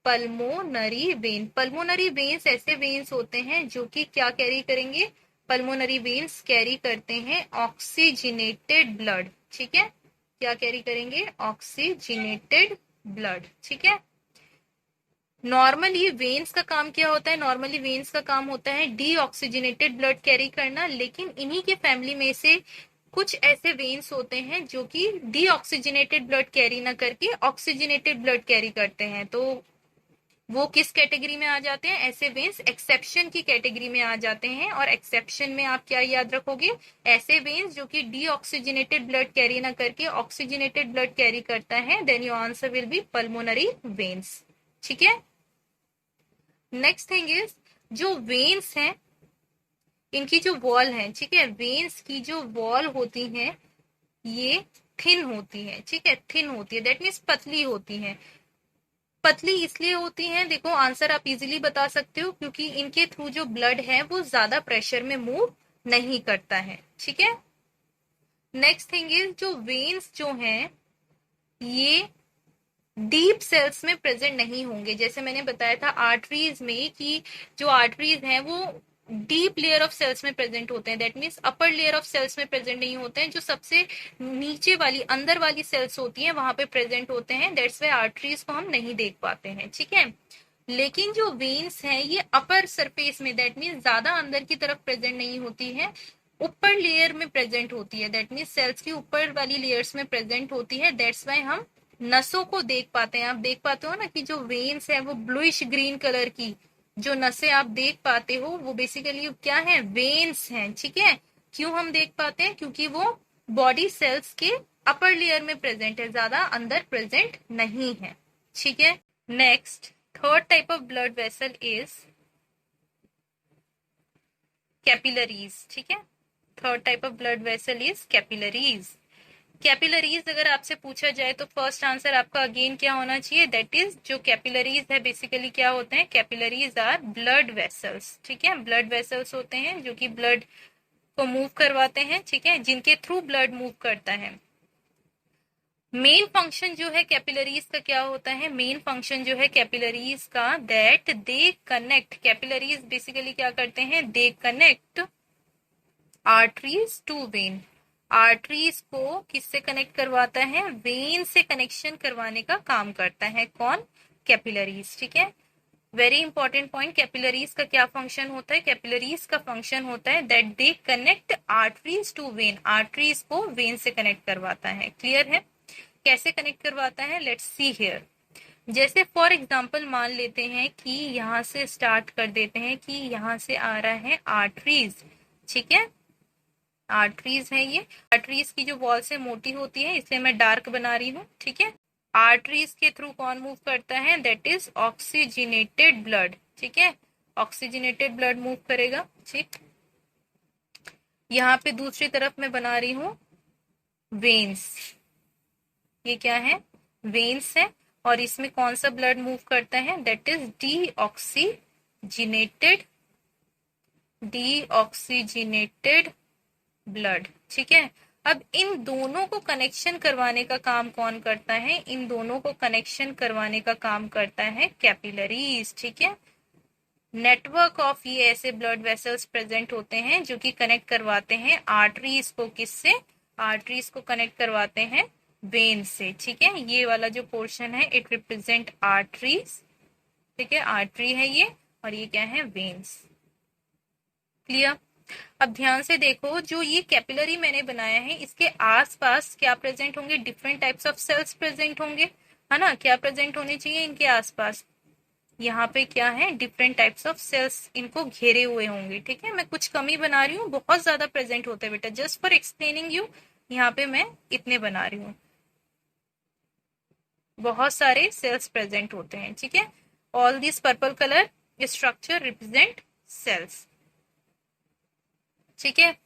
पल्मोनरी वेन। पल्मोनरी वेन्स ऐसे वेन्स होते हैं जो कि क्या कैरी करेंगे, पल्मोनरी वेन्स कैरी करते हैं ऑक्सीजनेटेड ब्लड। ठीक है, क्या कैरी करेंगे, ऑक्सीजनेटेड ब्लड। ठीक है, नॉर्मली वेन्स का काम क्या होता है, नॉर्मली वेन्स का काम होता है डीऑक्सीजनेटेड ब्लड कैरी करना, लेकिन इन्हीं के फैमिली में से कुछ ऐसे वेन्स होते हैं जो कि डीऑक्सीजनेटेड ब्लड कैरी ना करके ऑक्सीजनेटेड ब्लड कैरी करते हैं। तो वो किस कैटेगरी में आ जाते हैं, ऐसे वेन्स एक्सेप्शन की कैटेगरी में आ जाते हैं। और एक्सेप्शन में आप क्या याद रखोगे, ऐसे वेन्स जो कि डीऑक्सीजनेटेड ब्लड कैरी ना करके ऑक्सीजनेटेड ब्लड कैरी करता है, then your answer will be pulmonary veins. ठीक है, नेक्स्ट थिंग इज जो वेन्स हैं इनकी जो वॉल है, ठीक है, वेन्स की जो वॉल होती है ये थिन होती है। ठीक है, थिन होती है, दैट मीन्स पतली होती है। पतली इसलिए होती हैं, देखो आंसर आप इजीली बता सकते हो, क्योंकि इनके थ्रू जो ब्लड है वो ज्यादा प्रेशर में मूव नहीं करता है। ठीक है, नेक्स्ट थिंग इज जो वेन्स जो हैं ये डीप सेल्स में प्रेजेंट नहीं होंगे। जैसे मैंने बताया था आर्टरीज में कि जो आर्टरीज हैं वो डीप लेयर ऑफ सेल्स में प्रेजेंट होते हैं। That means upper layer of cells में प्रेजेंट नहीं होते हैं, जो सबसे नीचे वाली अंदर वाली सेल्स होती हैं वहां पे प्रेजेंट होते हैं। दैट्स व्हाई आर्टरीज को हम नहीं देख पाते हैं। ठीक है, लेकिन जो वेन्स हैं ये अपर सरफेस में, दैट मीन्स ज्यादा अंदर की तरफ प्रेजेंट नहीं होती है, ऊपर लेयर में प्रेजेंट होती है। दैट मीन्स सेल्स की ऊपर वाली लेयर्स में प्रेजेंट होती है। दैट्स व्हाई हम नसों को देख पाते हैं। आप देख पाते हो ना कि जो वेन्स है वो ब्लूइश ग्रीन कलर की जो नसें आप देख पाते हो वो बेसिकली क्या है, वेन्स हैं। ठीक है, क्यों हम देख पाते हैं, क्योंकि वो बॉडी सेल्स के अपर लेयर में प्रेजेंट है, ज्यादा अंदर प्रेजेंट नहीं है। ठीक है, next third type of blood vessel is capillaries. ठीक है, third type of blood vessel is capillaries. Capillaries अगर आपसे पूछा जाए तो फर्स्ट आंसर आपका अगेन क्या होना चाहिए, दैट इज जो कैपिलरीज है बेसिकली क्या होते हैं, कैपिलरीज आर ब्लड वेसल्स। ठीक है, ब्लड वेसल्स होते हैं जो कि ब्लड को मूव करवाते हैं। ठीक है, जिनके थ्रू ब्लड मूव करता है। मेन फंक्शन जो है कैपिलरीज का क्या होता है, मेन फंक्शन जो है कैपिलरीज का, that they connect, capillaries basically क्या करते हैं, they connect arteries to vein. Arteries को किससे कनेक्ट करवाता है, वेन से कनेक्शन करवाने का काम करता है कौन, कैपिलरीज। ठीक है, वेरी इंपॉर्टेंट पॉइंट, कैपिलरीज का क्या फंक्शन होता है, कैपिलरीज का फंक्शन होता है that they connect arteries to vein, arteries को वेन से कनेक्ट करवाता है। क्लियर है, कैसे कनेक्ट करवाता है, लेट्स सी हियर। जैसे फॉर एग्जांपल मान लेते हैं कि यहां से स्टार्ट कर देते हैं कि यहां से आ रहा है आर्टरीज। ठीक है, आर्टरीज है ये, आर्टरीज की जो वॉल से मोटी होती है इसलिए मैं डार्क बना रही हूँ। ठीक है, आर्टरीज के थ्रू कौन मूव करता है, दैट इज ऑक्सीजनेटेड ब्लड। ठीक है, ऑक्सीजनेटेड ब्लड मूव करेगा। ठीक, यहाँ पे दूसरी तरफ मैं बना रही हूँ वेन्स, ये क्या है, वेन्स है, और इसमें कौन सा ब्लड मूव करता है, दैट इज डीऑक्सीजनेटेड ब्लड। ठीक है, अब इन दोनों को कनेक्शन करवाने का काम कौन करता है, इन दोनों को कनेक्शन करवाने का काम करता है कैपिलरीज। ठीक है, नेटवर्क ऑफ ये ऐसे ब्लड वेसल्स प्रेजेंट होते हैं जो कि कनेक्ट करवाते हैं आर्टरीज को, किससे, आर्टरीज को कनेक्ट करवाते हैं वेन से। ठीक है, ये वाला जो पोर्शन है इट रिप्रेजेंट आर्टरीज। ठीक है, आर्टरी है ये, और ये क्या है, वेन्स। क्लियर, अब ध्यान से देखो, जो ये कैपिलरी मैंने बनाया है इसके आसपास क्या प्रेजेंट होंगे, different types of cells present होंगे, है ना, क्या प्रेजेंट होने चाहिए इनके आसपास, यहाँ पे क्या है, डिफरेंट टाइप्स ऑफ सेल्स इनको घेरे हुए होंगे। ठीक है, मैं कुछ कमी बना रही हूँ, बहुत ज्यादा प्रेजेंट होते हैं बेटा, जस्ट फॉर एक्सप्लेनिंग यू, यहाँ पे मैं इतने बना रही हूँ, बहुत सारे सेल्स प्रेजेंट होते हैं। ठीक है, all this purple colour structure represent cells. ठीक है,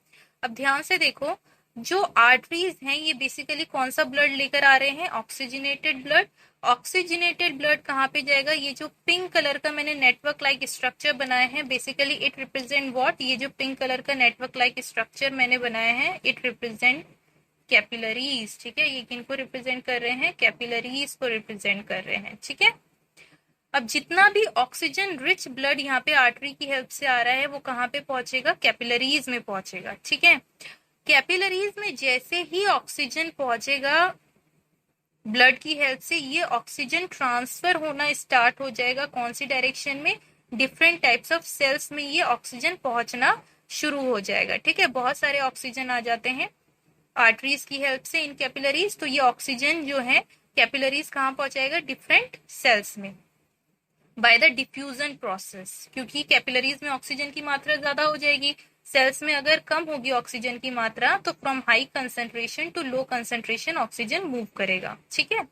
अब ध्यान से देखो, जो आर्टरीज हैं ये बेसिकली कौन सा ब्लड लेकर आ रहे हैं, ऑक्सीजनेटेड ब्लड। ऑक्सीजनेटेड ब्लड कहाँ पे जाएगा, ये जो पिंक कलर का मैंने नेटवर्क लाइक स्ट्रक्चर बनाया है बेसिकली इट रिप्रेजेंट व्हाट, ये जो पिंक कलर का नेटवर्क लाइक स्ट्रक्चर मैंने बनाया है इट रिप्रेजेंट कैपिलरीज। ठीक है, ये किनको रिप्रेजेंट कर रहे हैं, कैपिलरीज को रिप्रेजेंट कर रहे हैं। ठीक है, अब जितना भी ऑक्सीजन रिच ब्लड यहाँ पे आर्टरी की हेल्प से आ रहा है वो कहाँ पे पहुंचेगा, कैपिलरीज में पहुंचेगा। ठीक है, कैपिलरीज में जैसे ही ऑक्सीजन पहुंचेगा ब्लड की हेल्प से, ये ऑक्सीजन ट्रांसफर होना स्टार्ट हो जाएगा, कौन सी डायरेक्शन में, डिफरेंट टाइप्स ऑफ सेल्स में ये ऑक्सीजन पहुंचना शुरू हो जाएगा। ठीक है, बहुत सारे ऑक्सीजन आ जाते हैं आर्टरीज की हेल्प से इन कैपिलरीज, तो ये ऑक्सीजन जो है कैपिलरीज कहाँ पहुंचाएगा, डिफरेंट सेल्स में बाय द डिफ्यूजन प्रोसेस, क्योंकि कैपिलरीज में ऑक्सीजन की मात्रा ज्यादा हो जाएगी, सेल्स में अगर कम होगी ऑक्सीजन की मात्रा तो from high concentration to low concentration oxygen move करेगा। ठीक है,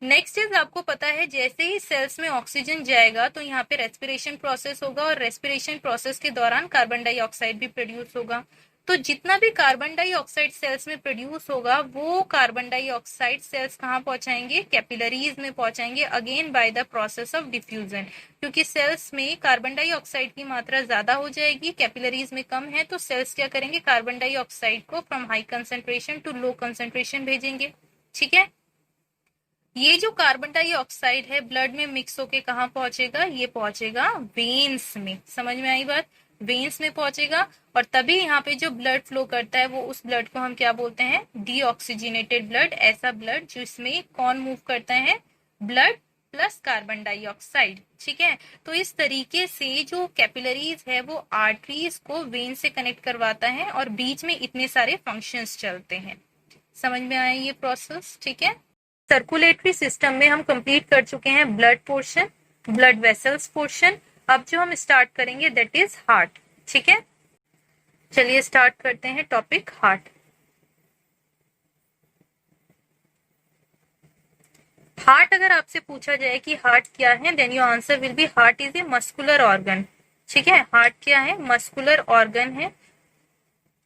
नेक्स्ट इज आपको पता है जैसे ही सेल्स में ऑक्सीजन जाएगा तो यहाँ पे रेस्पिरेशन प्रोसेस होगा, और रेस्पिरेशन प्रोसेस के दौरान कार्बन डाइऑक्साइड भी प्रोड्यूस होगा। तो जितना भी कार्बन डाइऑक्साइड सेल्स में प्रोड्यूस होगा वो कार्बन डाइऑक्साइड सेल्स कहाँ पहुंचाएंगे, कैपिलरीज में पहुंचाएंगे, again bye the process of diffusion, क्योंकि सेल्स में कार्बन डाइऑक्साइड की मात्रा ज्यादा हो जाएगी, कैपिलरीज में कम है, तो सेल्स क्या करेंगे, कार्बन डाइऑक्साइड को from high concentration to low concentration भेजेंगे। ठीक है, ये जो कार्बन डाइऑक्साइड है ब्लड में मिक्स होके कहाँ पहुंचेगा, ये पहुंचेगा वेन्स में। समझ में आई बात, वेन्स में पहुंचेगा, और तभी यहाँ पे जो ब्लड फ्लो करता है वो उस ब्लड को हम क्या बोलते हैं, डीऑक्सीजनेटेड ब्लड। ऐसा ब्लड जिसमें कौन मूव करता है, ब्लड प्लस कार्बन डाइऑक्साइड। ठीक है, तो इस तरीके से जो कैपिलरीज है वो आर्टरीज को वेन से कनेक्ट करवाता है, और बीच में इतने सारे फंक्शंस चलते हैं। समझ में आया ये प्रोसेस। ठीक है, सर्कुलेटरी सिस्टम में हम कंप्लीट कर चुके हैं blood portion, blood vessels portion. अब जो हम स्टार्ट करेंगे दैट इज हार्ट। ठीक है, चलिए स्टार्ट करते हैं टॉपिक हार्ट। हार्ट अगर आपसे पूछा जाए कि हार्ट क्या है, then your answer will be heart is a muscular organ. ठीक है, हार्ट क्या है? मस्कुलर ऑर्गन है,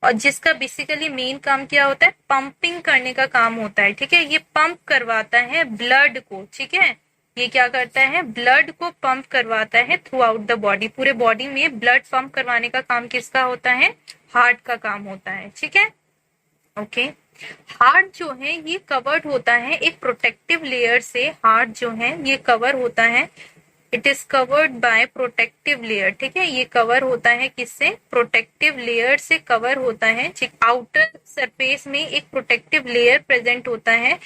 और जिसका बेसिकली मेन काम क्या होता है? पंपिंग करने का काम होता है। ठीक है, ये पंप करवाता है ब्लड को। ठीक है, ये क्या करता है? ब्लड को पंप करवाता है थ्रू आउट द बॉडी। पूरे बॉडी में ब्लड पंप करवाने का काम किसका होता है? हार्ट का काम होता है। ठीक है, ओके। हार्ट जो है ये कवर्ड होता है एक प्रोटेक्टिव लेयर से। हार्ट जो है ये कवर होता है, it is covered by protective layer. ठीक है, ये कवर होता है किससे? प्रोटेक्टिव लेयर से कवर होता है। आउटर सरफेस में एक प्रोटेक्टिव लेयर प्रेजेंट होता है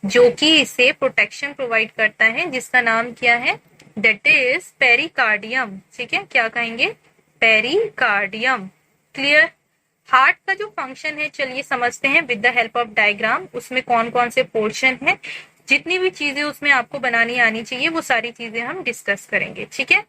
जो कि इसे प्रोटेक्शन प्रोवाइड करता है, जिसका नाम क्या है? That is pericardium. ठीक है, क्या कहेंगे? पेरिकार्डियम। क्लियर? हार्ट का जो फंक्शन है चलिए समझते हैं with the help of diagram. उसमें कौन कौन से पोर्शन है, जितनी भी चीजें उसमें आपको बनानी आनी चाहिए वो सारी चीजें हम डिस्कस करेंगे। ठीक है,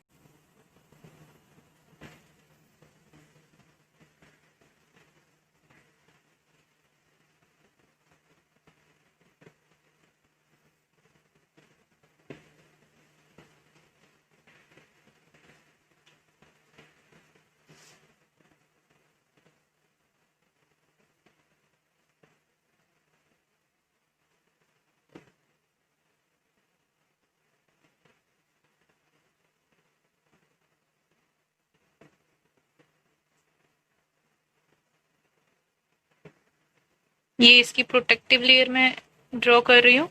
ये इसकी प्रोटेक्टिव लेयर में ड्रॉ कर रही हूँ।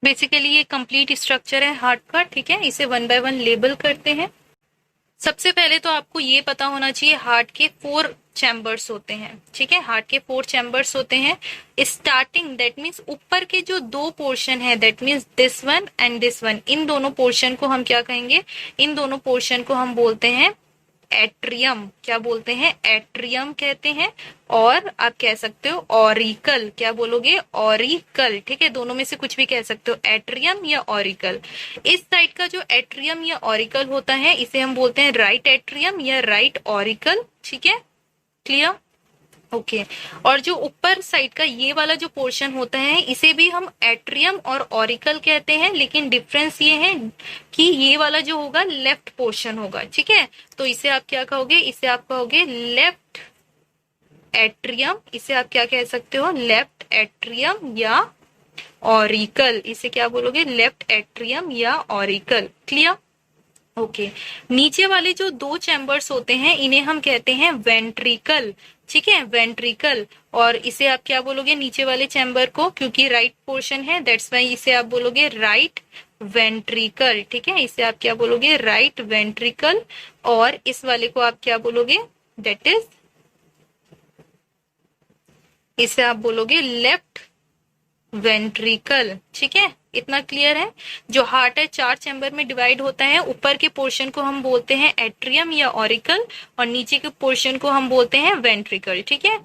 बेसिकली ये कंप्लीट स्ट्रक्चर है हार्ट का। ठीक है, इसे वन बाय वन लेबल करते हैं। सबसे पहले तो आपको ये पता होना चाहिए हार्ट के 4 चैम्बर्स होते हैं। ठीक है, हार्ट के 4 चैम्बर्स होते हैं। स्टार्टिंग दैट मीन्स ऊपर के जो 2 पोर्शन है, that means this one and this one, इन दोनों पोर्शन को हम क्या कहेंगे? इन दोनों पोर्शन को हम बोलते हैं एट्रियम। क्या बोलते हैं? एट्रियम कहते हैं। और आप कह सकते हो ऑरिकल। क्या बोलोगे? ऑरिकल। ठीक है, दोनों में से कुछ भी कह सकते हो, एट्रियम या ऑरिकल। इस साइड का जो एट्रियम या ऑरिकल होता है इसे हम बोलते हैं राइट एट्रियम या राइट ऑरिकल। ठीक है, क्लियर? ओके। और जो ऊपर साइड का ये वाला जो पोर्शन होता है इसे भी हम एट्रियम और ऑरिकल कहते हैं, लेकिन डिफरेंस ये है कि ये वाला जो होगा लेफ्ट पोर्शन होगा, ठीक है। तो इसे आप क्या कहोगे, इसे आप कहोगे लेफ्ट एट्रियम, इसे आप क्या कह सकते हो, लेफ्ट एट्रियम या ऑरिकल, इसे क्या बोलोगे, लेफ्ट एट्रियम या ऑरिकल। क्लियर? ओके। नीचे वाले जो दो चैम्बर्स होते हैं इन्हें हम कहते हैं वेंट्रिकल, ठीक है, वेंट्रिकल। और इसे आप क्या बोलोगे नीचे वाले चैम्बर को, क्योंकि राइट पोर्शन है दैट्स वाई इसे आप बोलोगे राइट वेंट्रिकल, ठीक है, इसे आप क्या बोलोगे, राइट वेंट्रिकल। और इस वाले को आप क्या बोलोगे, दैट इज, इसे आप बोलोगे लेफ्ट वेंट्रिकल, ठीक है। इतना क्लियर है? जो हार्ट है 4 चैम्बर में डिवाइड होता है, ऊपर के पोर्शन को हम बोलते हैं एट्रियम या ऑरिकल और नीचे के पोर्शन को हम बोलते हैं वेंट्रिकल, ठीक है।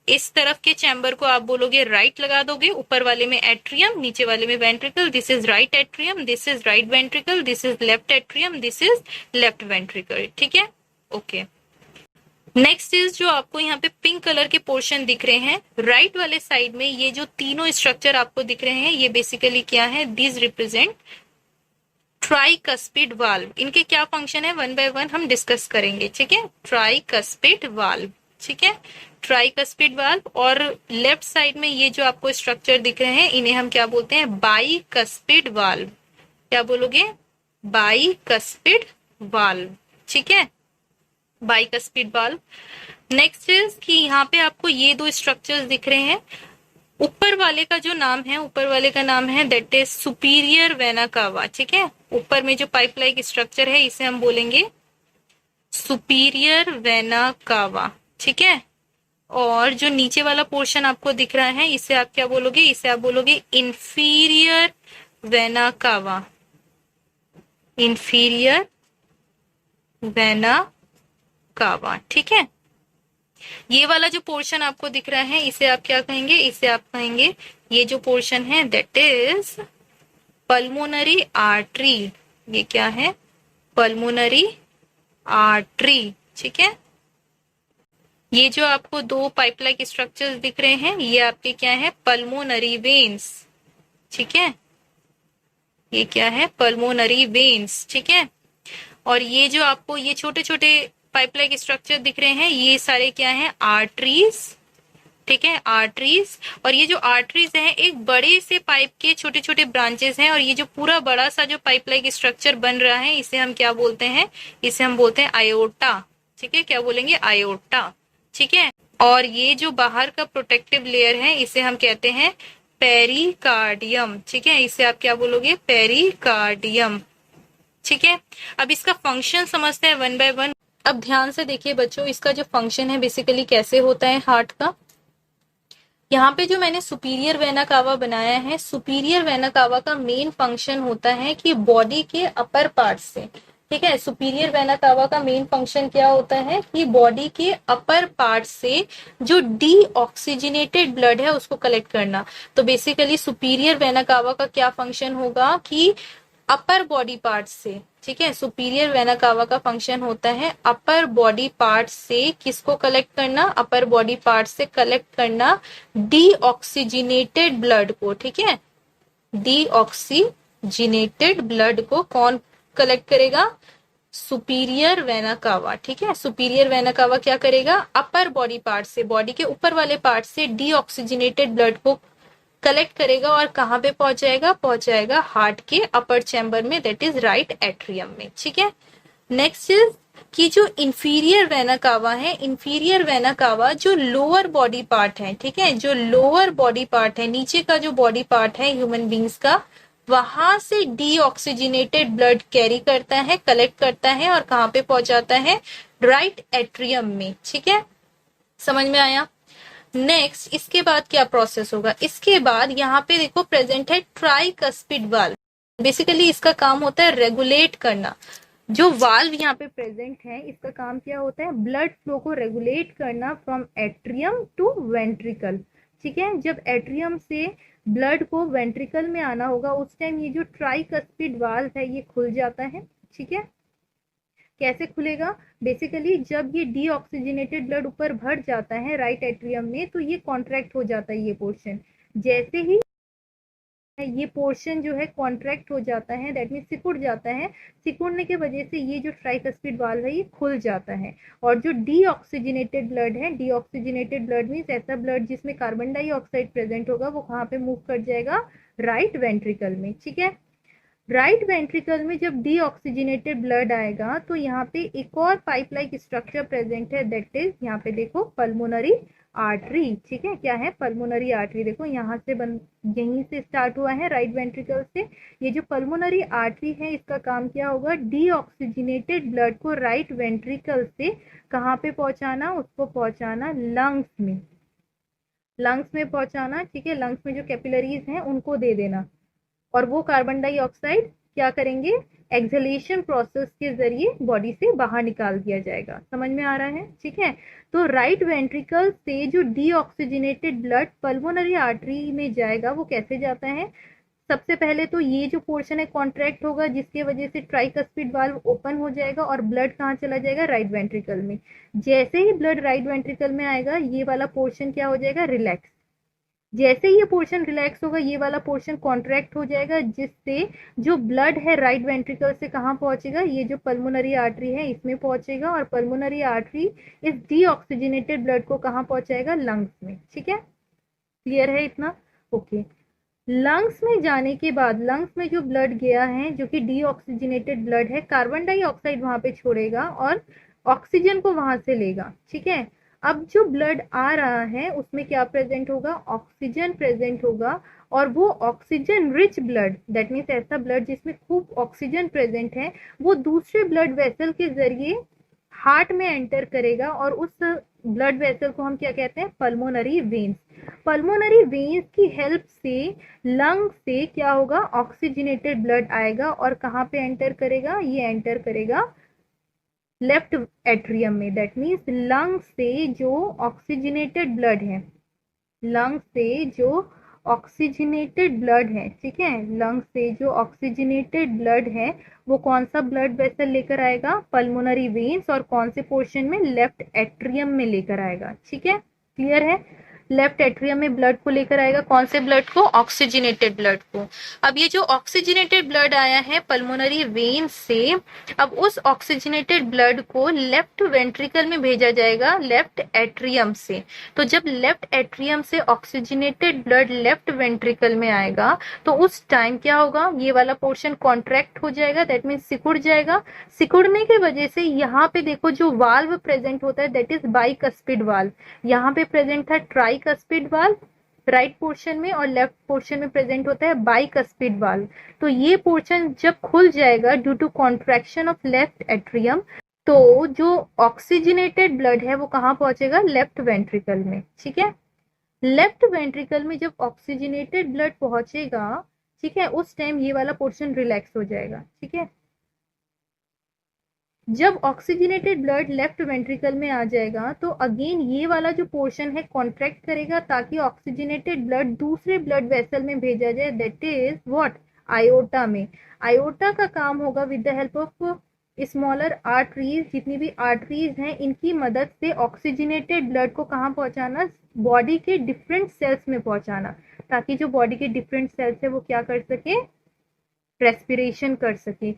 इस तरफ के चैम्बर को आप बोलोगे राइट लगा दोगे, ऊपर वाले में एट्रियम, नीचे वाले में ventricle, this is right atrium, this is right ventricle, this is left atrium, this is left ventricle, ठीक है। ओके। नेक्स्ट इज जो आपको यहाँ पे पिंक कलर के पोर्शन दिख रहे हैं राइट वाले साइड में, ये जो तीनों स्ट्रक्चर आपको दिख रहे हैं ये बेसिकली क्या है, दिस रिप्रेजेंट ट्राइकस्पिड वाल्व। इनके क्या फंक्शन है वन बाय वन हम डिस्कस करेंगे, ठीक है। ट्राइकस्पिड वाल्व, ठीक है, ट्राइकस्पिड वाल्व। और लेफ्ट साइड में ये जो आपको स्ट्रक्चर दिख रहे हैं इन्हें हम क्या बोलते हैं, बाइकस्पिड वाल्व। क्या बोलोगे, बाइकस्पिड वाल्व, ठीक है, बाइकस्पिड वाल्व। नेक्स्ट इज कि यहाँ पे आपको ये दो स्ट्रक्चर्स दिख रहे हैं, ऊपर वाले का जो नाम है, ऊपर वाले का नाम है दैट इज सुपीरियर वेना कावा, ठीक है। ऊपर में जो पाइप लाइक स्ट्रक्चर है इसे हम बोलेंगे सुपीरियर वेना कावा, ठीक है। और जो नीचे वाला पोर्शन आपको दिख रहा है इसे आप क्या बोलोगे, इसे आप बोलोगे इंफीरियर वेना कावा, इंफीरियर वेना कावा, ठीक है। ये वाला जो पोर्शन आपको दिख रहा है इसे आप क्या कहेंगे, इसे आप कहेंगे, ये जो पोर्शन है दैट इज पल्मोनरी आर्टरी। ये क्या है, पल्मोनरी आर्टरी, ठीक है। ये जो आपको दो पाइप लाइक स्ट्रक्चर्स दिख रहे हैं ये आपके क्या है, पल्मोनरी वेन्स, ठीक है। ये क्या है, पल्मोनरी वेन्स, ठीक है। और ये जो आपको ये छोटे छोटे पाइप लाइक स्ट्रक्चर दिख रहे हैं ये सारे क्या हैं, आर्टरीज, ठीक है, आर्टरीज। और ये जो आर्टरीज हैं एक बड़े से पाइप के छोटे छोटे ब्रांचेस हैं, और ये जो पूरा बड़ा सा जो पाइप लाइक स्ट्रक्चर बन रहा है इसे हम क्या बोलते हैं, इसे हम बोलते हैं आयोटा, ठीक है, क्या बोलेंगे, आयोटा, ठीक है। और ये जो बाहर का प्रोटेक्टिव लेयर है इसे हम कहते हैं पेरिकार्डियम, ठीक है, इसे आप क्या बोलोगे, पेरिकार्डियम, ठीक है। अब इसका फंक्शन समझते हैं वन बाय वन। अब ध्यान से देखिए बच्चों, इसका जो फंक्शन है बेसिकली कैसे होता है हार्ट का। यहाँ पे जो मैंने सुपीरियर वेना कावा बनाया है, सुपीरियर वेना कावा का मेन फंक्शन होता है कि बॉडी के अपर पार्ट से, ठीक है, सुपीरियर वेना कावा का मेन फंक्शन क्या होता है कि बॉडी के अपर पार्ट से जो डीऑक्सीजनेटेड ब्लड है उसको कलेक्ट करना। तो बेसिकली सुपीरियर वेना कावा का क्या फंक्शन होगा कि अपर बॉडी पार्ट से, ठीक है, सुपीरियर वेना कावा का फंक्शन होता है अपर बॉडी पार्ट से किसको कलेक्ट करना, अपर बॉडी पार्ट से कलेक्ट करना डीऑक्सीजनेटेड ब्लड को, ठीक है। डीऑक्सीजनेटेड ब्लड को कौन कलेक्ट करेगा, सुपीरियर वेना कावा, ठीक है। सुपीरियर वेना कावा क्या करेगा, अपर बॉडी पार्ट से, बॉडी के ऊपर वाले पार्ट से डीऑक्सीजनेटेड ब्लड को कलेक्ट करेगा और कहाँ पे पहुंचाएगा, पहुंचाएगा हार्ट के अपर चैम्बर में, दैट इज राइट एट्रियम में, ठीक है। नेक्स्ट इज कि जो इंफीरियर वेना कावा है, इंफीरियर वेना कावा जो लोअर बॉडी पार्ट है, ठीक है, जो लोअर बॉडी पार्ट है, नीचे का जो बॉडी पार्ट है ह्यूमन बींग्स का, वहां से डीऑक्सीजनेटेड ब्लड कैरी करता है, कलेक्ट करता है और कहाँ पे पहुंचाता है, राइट एट्रियम में, ठीक है, समझ में आया। नेक्स्ट इसके बाद क्या प्रोसेस होगा, इसके बाद यहाँ पे देखो प्रेजेंट है ट्राइकस्पिड वाल्व। बेसिकली इसका काम होता है रेगुलेट करना। जो वाल्व यहाँ पे प्रेजेंट है इसका काम क्या होता है, ब्लड फ्लो को रेगुलेट करना फ्रॉम एट्रियम टू वेंट्रिकल, ठीक है। जब एट्रियम से ब्लड को वेंट्रिकल में आना होगा उस टाइम ये जो ट्राइकस्पिड वाल्व है ये खुल जाता है, ठीक है। कैसे खुलेगा? बेसिकली जब ये डीऑक्सीजनेटेड ब्लड ऊपर भर जाता है राइट एट्रियम में, तो ये कॉन्ट्रैक्ट हो जाता है ये पोर्शन। जैसे ही ये पोर्शन जो है कॉन्ट्रैक्ट हो जाता है, दैट मीन सिकुड़ जाता है, सिकुड़ने की वजह से ये जो ट्राइकस्पिड वाल्व है ये खुल जाता है। और जो डीऑक्सीजनेटेड ब्लड है, डीऑक्सीजनेटेड ब्लड मीन्स ऐसा ब्लड जिसमें कार्बन डाइऑक्साइड प्रेजेंट होगा, वो कहाँ पे मूव कर जाएगा? राइट वेंट्रिकल में। ठीक है, राइट वेंट्रिकल में जब डीऑक्सीजनेटेड ब्लड आएगा तो यहाँ पे एक और पाइप लाइक स्ट्रक्चर प्रेजेंट है, दैट इज यहाँ पे देखो पल्मोनरी आर्टरी। ठीक है, क्या है? Pulmonary artery. देखो यहाँ से यहीं से स्टार्ट हुआ है राइट वेंट्रिकल से। ये जो पल्मोनरी आर्टरी है इसका काम क्या होगा? डीऑक्सीजनेटेड ब्लड को राइट वेंट्रिकल से कहाँ पे पहुंचाना? उसको पहुंचाना लंग्स में, लंग्स में पहुंचाना। ठीक है, लंग्स में जो कैपिलरीज हैं उनको दे देना, और वो कार्बन डाइऑक्साइड क्या करेंगे? एक्सहेलेशन प्रोसेस के जरिए बॉडी से बाहर निकाल दिया जाएगा। समझ में आ रहा है? ठीक है, तो राइट वेंट्रिकल से जो डीऑक्सीजनेटेड ब्लड पल्मोनरी आर्टरी में जाएगा वो कैसे जाता है? सबसे पहले तो ये जो पोर्शन है कॉन्ट्रैक्ट होगा, जिसके वजह से ट्राइकस्पिड वाल्व ओपन हो जाएगा और ब्लड कहाँ चला जाएगा? राइट वेंट्रिकल में। जैसे ही ब्लड राइट वेंट्रिकल में आएगा, ये वाला पोर्शन क्या हो जाएगा? रिलैक्स। जैसे ये पोर्शन रिलैक्स होगा, ये वाला पोर्शन कॉन्ट्रैक्ट हो जाएगा, जिससे जो ब्लड है राइट वेंट्रिकल से कहाँ पहुंचेगा? ये जो पल्मोनरी आर्टरी है इसमें पहुंचेगा, और पल्मोनरी आर्टरी इस डीऑक्सीजनेटेड ब्लड को कहाँ पहुंचाएगा? लंग्स में। ठीक है, क्लियर है इतना? ओके, लंग्स में जाने के बाद, लंग्स में जो ब्लड गया है जो कि डीऑक्सीजनेटेड ब्लड है, कार्बन डाइऑक्साइड वहां पे छोड़ेगा और ऑक्सीजन को वहां से लेगा। ठीक है, अब जो ब्लड आ रहा है उसमें क्या प्रेजेंट होगा? ऑक्सीजन प्रेजेंट होगा, और वो oxygen rich blood, that means ऐसा ब्लड जिसमें खूब ऑक्सीजन प्रेजेंट है, वो दूसरे ब्लड वेसल के जरिए हार्ट में एंटर करेगा, और उस ब्लड वेसल को हम क्या कहते हैं? Pulmonary veins. पल्मोनरी वेन्स की हेल्प से लंग से क्या होगा? ऑक्सीजनेटेड ब्लड आएगा, और कहाँ पे एंटर करेगा? ये एंटर करेगा लेफ्ट एट्रियम में। दैट मीन्स लंग से जो ऑक्सीजनेटेड ब्लड है, लंग से जो ऑक्सीजनेटेड ब्लड है, ठीक है, लंग से जो ऑक्सीजनेटेड ब्लड है वो कौन सा ब्लड वेसल लेकर आएगा? पल्मोनरी वेन्स, और कौन से पोर्शन में? लेफ्ट एट्रियम में लेकर आएगा। ठीक है, क्लियर है? लेफ्ट एट्रियम में ब्लड को लेकर आएगा, कौन से ब्लड को? ऑक्सीजनेटेड ब्लड को। अब ये जो ऑक्सीजनेटेड ब्लड आया है पल्मोनरी वेन से, अब उस ऑक्सीजनेटेड ब्लड को लेफ्ट वेंट्रिकल में भेजा जाएगा लेफ्ट एट्रियम से। तो जब लेफ्ट एट्रियम से ऑक्सीजनेटेड ब्लड लेफ्ट वेंट्रिकल में आएगा तो उस टाइम क्या होगा? ये वाला पोर्शन कॉन्ट्रैक्ट हो जाएगा, दैट मीन्स सिकुड़ जाएगा। सिकुड़ने की वजह से यहाँ पे देखो जो वाल्व प्रेजेंट होता है दैट इज बाइकस्पिड वाल्व। यहाँ पे प्रेजेंट था ट्राइकस्पिड वाल्व राइट पोर्शन में, और लेफ्ट पोर्शन में प्रेजेंट होता है बाइकस्पिड वाल्व। तो ये पोर्शन जब खुल जाएगा due to contraction of left atrium, तो जो ऑक्सीजनेटेड ब्लड है वो कहाँ पहुंचेगा? लेफ्ट वेंट्रिकल में। ठीक है, लेफ्ट वेंट्रिकल में जब ऑक्सीजनेटेड ब्लड पहुंचेगा, ठीक है, उस टाइम ये वाला पोर्शन रिलैक्स हो जाएगा। ठीक है, जब ऑक्सीजनेटेड ब्लड लेफ्ट वेंट्रिकल में आ जाएगा तो अगेन ये वाला जो पोर्शन है कॉन्ट्रैक्ट करेगा, ताकि ऑक्सीजनेटेड ब्लड दूसरे ब्लड वेसल में भेजा जाए, दैट इज व्हाट? आयोटा में। आयोटा का काम होगा with the help of smaller arteries, जितनी भी आर्टरीज हैं इनकी मदद से ऑक्सीजनेटेड ब्लड को कहाँ पहुंचाना? बॉडी के डिफरेंट सेल्स में पहुंचाना, ताकि जो बॉडी के डिफरेंट सेल्स है वो क्या कर सके? रेस्पिरेशन कर सके।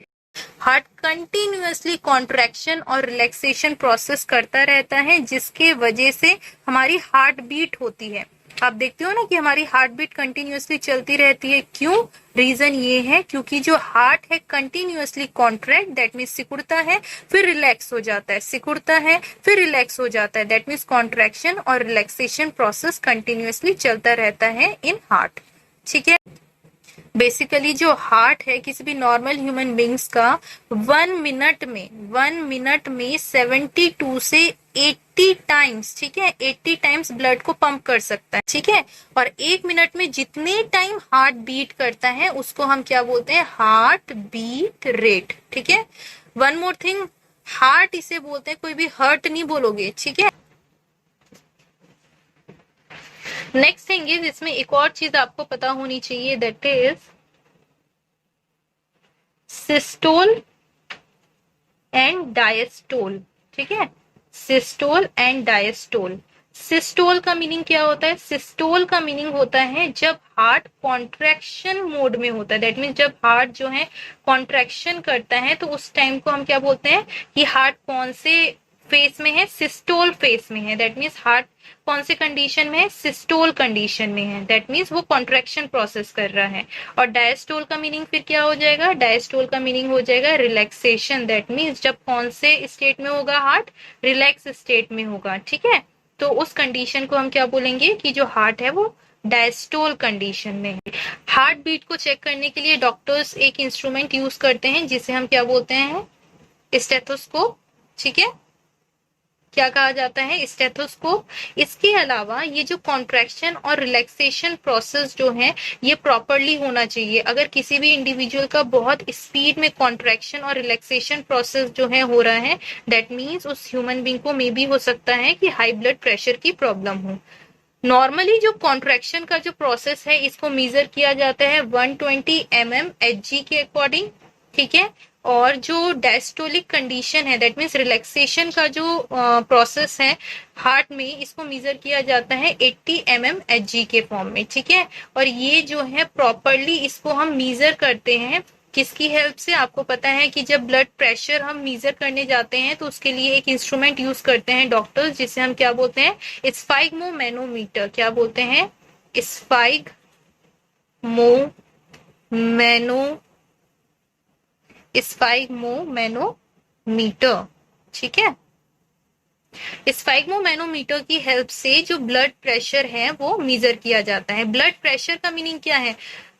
हार्ट कंटिन्यूअसली कॉन्ट्रैक्शन और रिलैक्सेशन प्रोसेस करता रहता है, जिसके वजह से हमारी हार्ट बीट होती है। आप देखते हो ना कि हमारी हार्ट बीट कंटिन्यूअसली चलती रहती है। क्यों? रीजन ये है क्योंकि जो हार्ट है कंटिन्यूअसली कॉन्ट्रैक्ट, दैट मीन्स सिकुड़ता है फिर रिलैक्स हो जाता है, सिकुड़ता है फिर रिलैक्स हो जाता है, दैट मीन्स कॉन्ट्रैक्शन और रिलैक्सेशन प्रोसेस कंटिन्यूअसली चलता रहता है इन हार्ट। ठीक है, बेसिकली जो हार्ट है किसी भी नॉर्मल ह्यूमन बींग्स का 1 मिनट में 72 से 80 टाइम्स, ठीक है, 80 टाइम्स ब्लड को पंप कर सकता है। ठीक है, और 1 मिनट में जितने टाइम हार्ट बीट करता है उसको हम क्या बोलते हैं? Heart beat rate. ठीक है, वन मोर थिंग, हार्ट इसे बोलते हैं, कोई भी हर्ट नहीं बोलोगे। ठीक है, नेक्स्ट थिंग इज, इसमें एक और चीज आपको पता होनी चाहिए, that is systole and diastole, ठीक है, सिस्टोल एंड डायस्टोल। सिस्टोल का मीनिंग क्या होता है? सिस्टोल का मीनिंग होता है जब हार्ट कॉन्ट्रैक्शन मोड में होता है, दैट मीन्स जब हार्ट जो है कॉन्ट्रैक्शन करता है तो उस टाइम को हम क्या बोलते हैं कि हार्ट कौन से फेस में है? सिस्टोल फेस में है। दैट मीन्स हार्ट कौन से कंडीशन में है? सिस्टोल कंडीशन में है। दैट मीन्स वो कॉन्ट्रैक्शन प्रोसेस कर रहा है। और डायस्टोल का मीनिंग फिर क्या हो जाएगा? डायस्टोल का मीनिंग हो जाएगा रिलैक्सेशन। दैट मीन्स जब कौन से स्टेट में होगा हार्ट? रिलैक्स स्टेट में होगा, ठीक है। तो उस कंडीशन को हम क्या बोलेंगे कि जो हार्ट है वो डायस्टोल कंडीशन में है। हार्ट बीट को चेक करने के लिए डॉक्टर्स एक इंस्ट्रूमेंट यूज करते हैं जिसे हम क्या बोलते हैं? स्टेथोस्कोप, ठीक है। क्या कहा जाता है? स्टेथोस्कोप। इसके अलावा ये जो कॉन्ट्रैक्शन और रिलैक्सेशन प्रोसेस जो है ये प्रॉपरली होना चाहिए। अगर किसी भी इंडिविजुअल का बहुत स्पीड में कॉन्ट्रैक्शन और रिलैक्सेशन प्रोसेस जो है हो रहा है, दैट मीन्स उस ह्यूमन बीइंग को मे बी हो सकता है कि हाई ब्लड प्रेशर की प्रॉब्लम हो। नॉर्मली जो कॉन्ट्रैक्शन का जो प्रोसेस है इसको मेजर किया जाता है 120 mmHg के अकॉर्डिंग, ठीक है। और जो डायस्टोलिक कंडीशन है, दैट मीन्स रिलैक्सेशन का जो प्रोसेस है हार्ट में, इसको मेजर किया जाता है 80 mmHg के फॉर्म में, ठीक है। और ये जो है प्रॉपरली इसको हम मेजर करते हैं किसकी हेल्प से? आपको पता है कि जब ब्लड प्रेशर हम मेजर करने जाते हैं तो उसके लिए एक इंस्ट्रूमेंट यूज करते हैं डॉक्टर्स, जिसे हम क्या बोलते हैं? स्फाइग्मोमैनोमीटर। क्या बोलते हैं? स्फाइग्मोमैनोमीटर, ठीक है। स्फाइग्मोमैनोमीटर की हेल्प से जो ब्लड प्रेशर है वो मेजर किया जाता है। ब्लड प्रेशर का मीनिंग क्या है?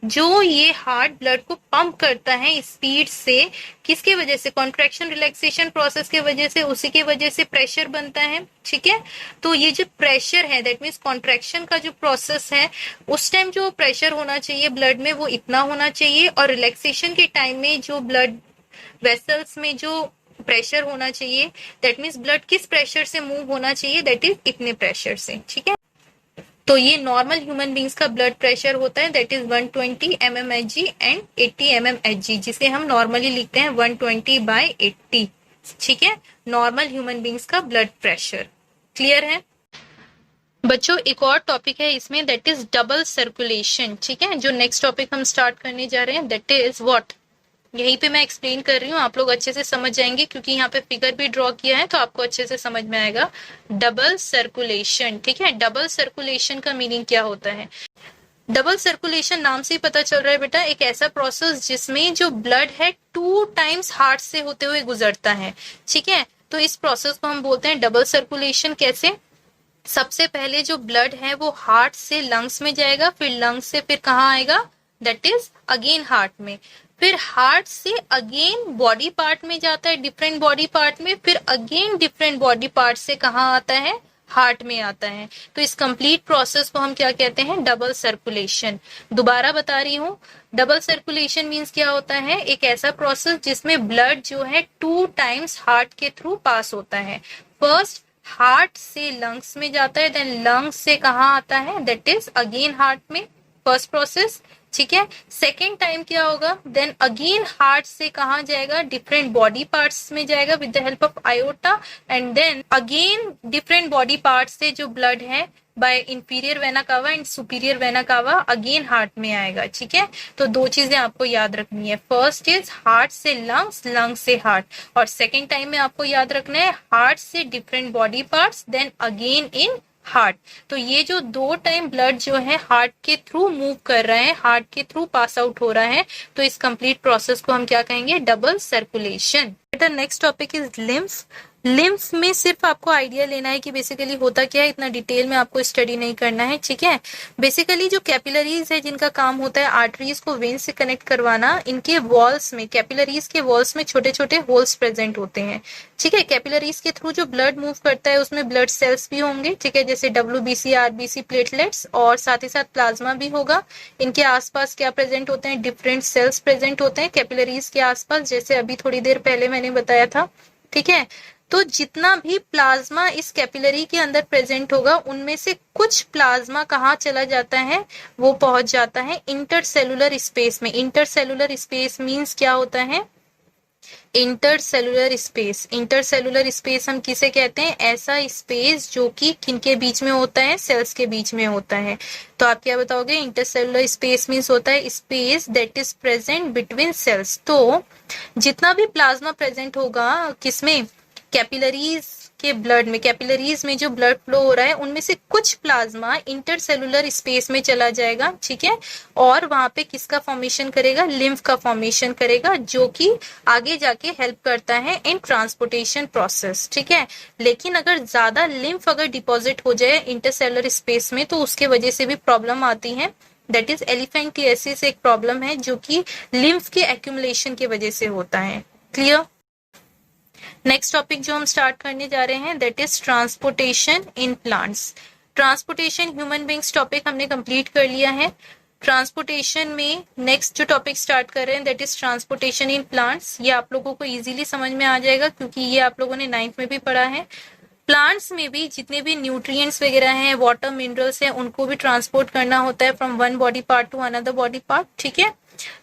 जो ये हार्ट ब्लड को पंप करता है स्पीड से, किसके वजह से? कॉन्ट्रैक्शन रिलैक्सेशन प्रोसेस के वजह से, उसी के वजह से प्रेशर बनता है, ठीक है। तो ये जो प्रेशर है, दैट मीन्स कॉन्ट्रैक्शन का जो प्रोसेस है उस टाइम जो प्रेशर होना चाहिए ब्लड में वो इतना होना चाहिए, और रिलैक्सेशन के टाइम में जो ब्लड वेसल्स में जो प्रेशर होना चाहिए, दैट मीन्स ब्लड किस प्रेशर से मूव होना चाहिए, दैट इज इतने प्रेशर से, ठीक है। तो ये नॉर्मल ह्यूमन बींग्स का ब्लड प्रेशर होता है, that is 120 mmHg and 80 mmHg, जिसे हम नॉर्मली लिखते हैं 120/80, ठीक है। नॉर्मल ह्यूमन बींग्स का ब्लड प्रेशर। क्लियर है बच्चों? एक और टॉपिक है इसमें, दैट इज डबल सर्कुलेशन, ठीक है। जो नेक्स्ट टॉपिक हम स्टार्ट करने जा रहे हैं दैट इज व्हाट? यहीं पे मैं एक्सप्लेन कर रही हूँ, आप लोग अच्छे से समझ जाएंगे क्योंकि यहाँ पे फिगर भी ड्रॉ किया है तो आपको अच्छे से समझ में आएगा। डबल सर्कुलेशन, ठीक है। डबल सर्कुलेशन का मीनिंग क्या होता है? डबल सर्कुलेशन नाम से ही पता चल रहा है बेटा, एक ऐसा प्रोसेस जिसमें जो ब्लड है 2 टाइम्स हार्ट से होते हुए गुजरता है, ठीक है। तो इस प्रोसेस को हम बोलते हैं डबल सर्कुलेशन। कैसे? सबसे पहले जो ब्लड है वो हार्ट से लंग्स में जाएगा, फिर लंग्स से फिर कहाँ आएगा? दैट इज अगेन हार्ट में, फिर हार्ट से अगेन बॉडी पार्ट में जाता है, डिफरेंट बॉडी पार्ट में, फिर अगेन डिफरेंट बॉडी पार्ट से कहाँ आता है? हार्ट में आता है। तो इस कंप्लीट प्रोसेस को हम क्या कहते हैं? Double circulation. दोबारा बता रही हूँ, डबल सर्कुलेशन मीन्स क्या होता है? एक ऐसा प्रोसेस जिसमें ब्लड जो है 2 टाइम्स हार्ट के थ्रू पास होता है। फर्स्ट हार्ट से लंग्स में जाता है, देन लंग्स से कहाँ आता है? दैट इज अगेन हार्ट में, फर्स्ट प्रोसेस, ठीक है। सेकेंड टाइम क्या होगा? देन अगेन हार्ट से कहाँ जाएगा? डिफरेंट बॉडी पार्ट्स में जाएगा with the help of aorta, and then again different body parts से जो ब्लड है by inferior vena cava and superior vena cava again heart में आएगा, ठीक है। तो 2 चीजें आपको याद रखनी है, फर्स्ट इज हार्ट से लंग्स, लंग्स से हार्ट, और सेकेंड टाइम में आपको याद रखना है हार्ट से different body parts then again in heart. तो ये जो 2 टाइम ब्लड जो है हार्ट के थ्रू मूव कर रहा है, हार्ट के थ्रू पास आउट हो रहा है, तो इस कंप्लीट प्रोसेस को हम क्या कहेंगे? Double circulation. बेटा next topic is lymph. Lymph में सिर्फ आपको आइडिया लेना है कि बेसिकली होता क्या है, इतना डिटेल में आपको स्टडी नहीं करना है, ठीक है। बेसिकली जो कैपिलरीज है जिनका काम होता है आर्टरीज को वेन से कनेक्ट करवाना, इनके वॉल्स में, कैपिलरीज के वॉल्स में छोटे छोटे होल्स प्रेजेंट होते हैं, ठीक है। कैपिलरीज के थ्रू जो ब्लड मूव करता है उसमें ब्लड सेल्स भी होंगे, ठीक है, जैसे WBC, RBC, प्लेटलेट्स, और साथ ही साथ प्लाज्मा भी होगा। इनके आसपास क्या प्रेजेंट होते हैं? डिफरेंट सेल्स प्रेजेंट होते हैं कैपिलरीज के आसपास, जैसे अभी थोड़ी देर पहले मैंने बताया था, ठीक है। तो जितना भी प्लाज्मा इस कैपिलरी के अंदर प्रेजेंट होगा उनमें से कुछ प्लाज्मा कहाँ चला जाता है? वो पहुंच जाता है इंटरसेलुलर स्पेस में। इंटरसेलुलर स्पेस मींस क्या होता है इंटरसेलुलर स्पेस, इंटरसेलुलर स्पेस हम किसे कहते हैं? ऐसा स्पेस जो कि किनके बीच में होता है? सेल्स के बीच में होता है। तो आप क्या बताओगे? इंटरसेलुलर स्पेस मीन्स होता है space that is present between cells. तो जितना भी प्लाज्मा प्रेजेंट होगा किसमें? कैपिलरीज के ब्लड में, कैपिलरीज में जो ब्लड फ्लो हो रहा है उनमें से कुछ प्लाज्मा इंटरसेलुलर स्पेस में चला जाएगा, ठीक है, और वहां पे किसका फॉर्मेशन करेगा? लिम्फ का फॉर्मेशन करेगा, जो कि आगे जाके हेल्प करता है इन ट्रांसपोर्टेशन प्रोसेस, ठीक है। लेकिन अगर ज्यादा लिम्फ अगर डिपॉजिट हो जाए इंटरसेलुलर स्पेस में तो उसके वजह से भी प्रॉब्लम आती है, दैट इज एलिफेंटियासिस एक प्रॉब्लम है जो कि लिम्फ के एक्यूमुलेशन की वजह से होता है। क्लियर? नेक्स्ट टॉपिक जो हम स्टार्ट करने जा रहे हैं that is transportation in plants. Transportation human beings topic हमने कंप्लीट कर लिया है। ट्रांसपोर्टेशन में नेक्स्ट जो टॉपिक स्टार्ट कर रहे हैं that is transportation in plants. ये आप लोगों को इजीली समझ में आ जाएगा क्योंकि ये आप लोगों ने 9th में भी पढ़ा है। प्लांट्स में भी जितने भी न्यूट्रिएंट्स वगैरह हैं, वाटर मिनरल्स हैं, उनको भी ट्रांसपोर्ट करना होता है from one body part two another body part, ठीक है।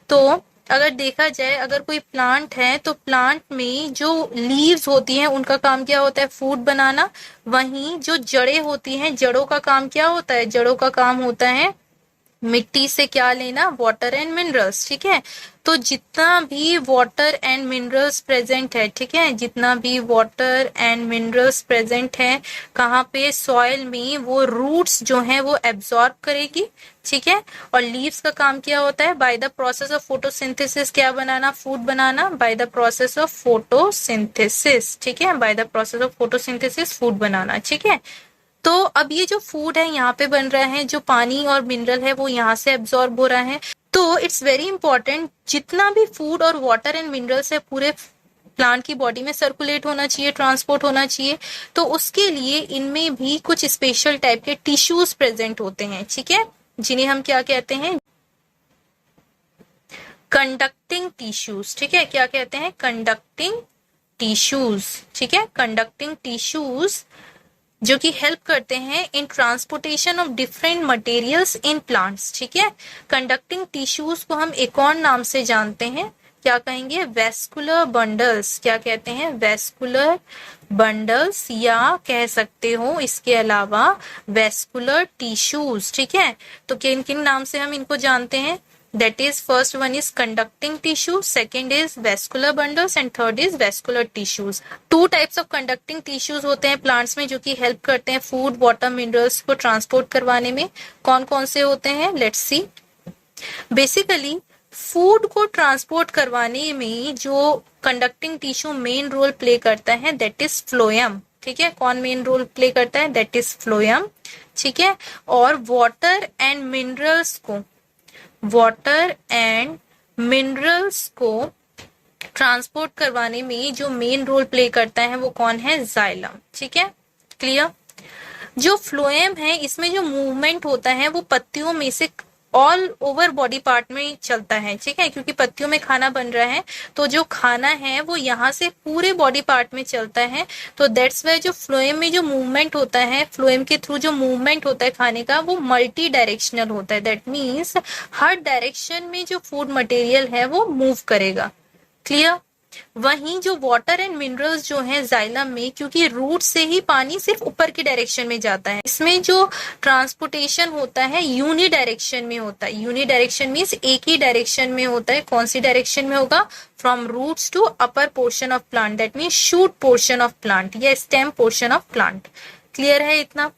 तो अगर देखा जाए, अगर कोई प्लांट है तो प्लांट में जो लीव्स होती हैं उनका काम क्या होता है? फूड बनाना। वहीं जो जड़ें होती हैं, जड़ों का काम क्या होता है? जड़ों का काम होता है मिट्टी से क्या लेना? वाटर एंड मिनरल्स, ठीक है। तो जितना भी वाटर एंड मिनरल्स प्रेजेंट है, ठीक है, जितना भी वाटर एंड मिनरल्स प्रेजेंट है कहाँ पे? सॉइल में, वो रूट्स जो हैं वो एब्जॉर्ब करेगी, ठीक है। और लीव्स का काम क्या होता है? By the process of photosynthesis क्या बनाना? फूड बनाना। By the process of photosynthesis, ठीक है, by the process of photosynthesis food बनाना, ठीक है। तो अब ये जो फूड है यहाँ पे बन रहा है, जो पानी और मिनरल है वो यहाँ से एब्जॉर्ब हो रहा है। तो इट्स वेरी इंपॉर्टेंट, जितना भी फूड और वाटर एंड मिनरल्स है पूरे प्लांट की बॉडी में सर्कुलेट होना चाहिए, ट्रांसपोर्ट होना चाहिए। तो उसके लिए इनमें भी कुछ स्पेशल टाइप के टिश्यूज प्रेजेंट होते हैं, ठीक है, जिन्हें हम क्या कहते हैं? कंडक्टिंग टिश्यूज, ठीक है। क्या कहते हैं? कंडक्टिंग टिश्यूज, ठीक है, कंडक्टिंग टिश्यूज जो कि हेल्प करते हैं इन transportation of different materials in plants, ठीक है। कंडक्टिंग टिश्यूज को हम एक और नाम से जानते हैं, क्या कहेंगे? Vascular bundles. क्या कहते हैं? वेस्कुलर बंडल्स, या कह सकते हो इसके अलावा वेस्कुलर टिश्यूज, ठीक है। तो किन किन नाम से हम इनको जानते हैं? That is, first one is conducting tissue, second is vascular bundles and third is vascular tissues. Two types of conducting tissues होते हैं plants में जो कि help करते हैं food, water, minerals को transport करवाने में। कौन कौन से होते हैं? Let's see. Basically, फूड को ट्रांसपोर्ट करवाने में जो conducting tissue main role play करता है दैट इज फ्लोएम, ठीक है। कौन मेन रोल प्ले करता है? दैट इज फ्लोएम, ठीक है। और वाटर एंड मिनरल्स को ट्रांसपोर्ट करवाने में जो मेन रोल प्ले करता है वो कौन है? जाइलम, ठीक है। क्लियर? जो फ्लोएम है इसमें जो मूवमेंट होता है वो पत्तियों में से ऑल ओवर बॉडी पार्ट में चलता है, ठीक है, क्योंकि पत्तियों में खाना बन रहा है तो जो खाना है वो यहाँ से पूरे बॉडी पार्ट में चलता है। तो दैट्स वाई जो फ्लोएम में जो मूवमेंट होता है, फ्लोएम के थ्रू जो मूवमेंट होता है खाने का, वो मल्टी डायरेक्शनल होता है। दैट मीन्स हर डायरेक्शन में जो फूड मटेरियल है वो मूव करेगा। क्लियर? वहीं जो वाटर एंड मिनरल्स जो हैं जाइलम में, क्योंकि रूट से ही पानी सिर्फ ऊपर की डायरेक्शन में जाता है, इसमें जो ट्रांसपोर्टेशन होता है यूनि डायरेक्शन में होता है। यूनि डायरेक्शन मीन्स एक ही डायरेक्शन में होता है। कौन सी डायरेक्शन में होगा? From roots to upper portion of plant, that means shoot portion of plant या stem portion of plant. Clear है इतना?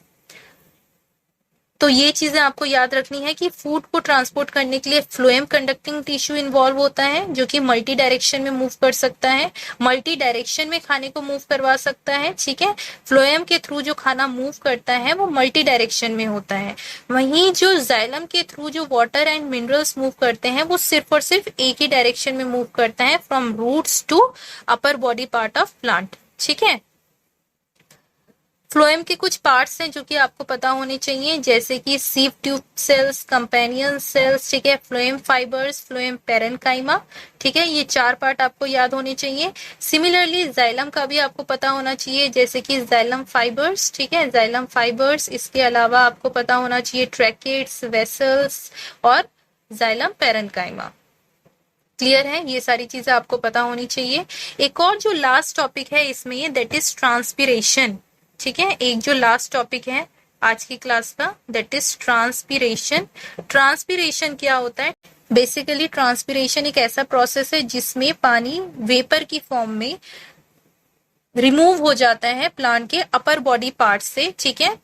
तो ये चीजें आपको याद रखनी है कि फूड को ट्रांसपोर्ट करने के लिए फ्लोएम कंडक्टिंग टिश्यू इन्वॉल्व होता है जो कि मल्टी डायरेक्शन में मूव कर सकता है, मल्टी डायरेक्शन में खाने को मूव करवा सकता है, ठीक है। फ्लोएम के थ्रू जो खाना मूव करता है वो मल्टी डायरेक्शन में होता है। वहीं जो जाइलम के थ्रू जो वाटर एंड मिनरल्स मूव करते हैं वो सिर्फ और सिर्फ एक ही डायरेक्शन में मूव करता है, from roots to upper body part of plant, ठीक है। फ्लोएम के कुछ पार्ट्स हैं जो कि आपको पता होने चाहिए, जैसे कि sieve tube cells, companion cells, ठीक है, फ्लोएम फाइबर्स, फ्लोएम पैरेन्काइमा, ठीक है, ये 4 पार्ट आपको याद होने चाहिए। सिमिलरली जाइलम का भी आपको पता होना चाहिए, जैसे कि जाइलम फाइबर्स, ठीक है, जाइलम फाइबर्स। इसके अलावा आपको पता होना चाहिए ट्रैकेट्स, वेसल्स और जाइलम पैरेन्काइमा। क्लियर है? ये सारी चीजें आपको पता होनी चाहिए। एक और जो लास्ट टॉपिक है इसमें ये, दैट इज ट्रांसपिरेशन। ठीक है, एक जो लास्ट टॉपिक है आज की क्लास का, दैट इज ट्रांसपिरेशन। ट्रांसपिरेशन क्या होता है? बेसिकली ट्रांसपिरेशन एक ऐसा प्रोसेस है जिसमें पानी वेपर की फॉर्म में रिमूव हो जाता है प्लांट के अपर बॉडी पार्ट से। ठीक है,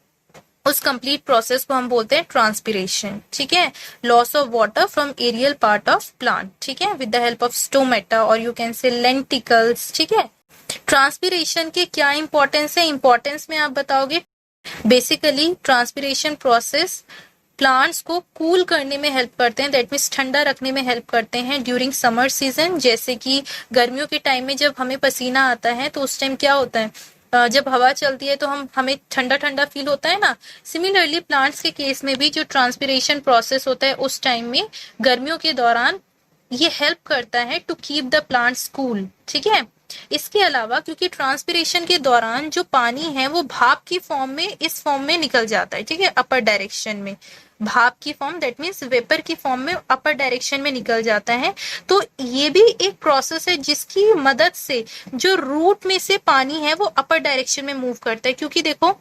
उस कंप्लीट प्रोसेस को हम बोलते हैं ट्रांसपिरेशन। ठीक है, loss of water from aerial part of plant. ठीक है, with the help of stomata और यू कैन से लेंटिकल्स। ठीक है, ट्रांसपिरेशन के क्या इंपॉर्टेंस है? इंपॉर्टेंस में आप बताओगे। बेसिकली ट्रांसपिरेशन प्रोसेस प्लांट्स को कूल करने में हेल्प करते हैं, दैट मीन्स ठंडा रखने में हेल्प करते हैं ड्यूरिंग समर सीजन। जैसे कि गर्मियों के टाइम में जब हमें पसीना आता है तो उस टाइम क्या होता है, जब हवा चलती है तो हमें ठंडा ठंडा फील होता है ना। सिमिलरली प्लांट्स के केस में भी जो ट्रांसपिरेशन प्रोसेस होता है उस टाइम में गर्मियों के दौरान ये हेल्प करता है to keep the plants cool. ठीक है, इसके अलावा क्योंकि ट्रांसपिरेशन के दौरान जो पानी है वो भाप की फॉर्म में, इस फॉर्म में निकल जाता है। ठीक है, अपर डायरेक्शन में भाप की फॉर्म, दैट मीन्स वेपर की फॉर्म में अपर डायरेक्शन में निकल जाता है। तो ये भी एक प्रोसेस है जिसकी मदद से जो रूट में से पानी है वो अपर डायरेक्शन में मूव करता है। क्योंकि देखो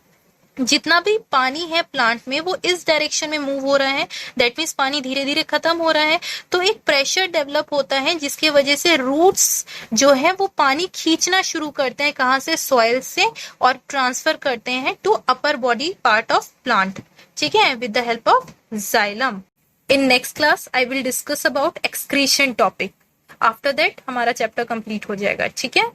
जितना भी पानी है प्लांट में वो इस डायरेक्शन में मूव हो रहा है, दैट मीन्स पानी धीरे धीरे खत्म हो रहा है। तो एक प्रेशर डेवलप होता है जिसकी वजह से रूट्स जो है वो पानी खींचना शुरू करते हैं, कहाँ से? सॉइल से, और ट्रांसफर करते हैं to upper body part of plant. ठीक है, with the help of xylem. In next class I will discuss about excretion topic. After that हमारा चैप्टर कंप्लीट हो जाएगा। ठीक है।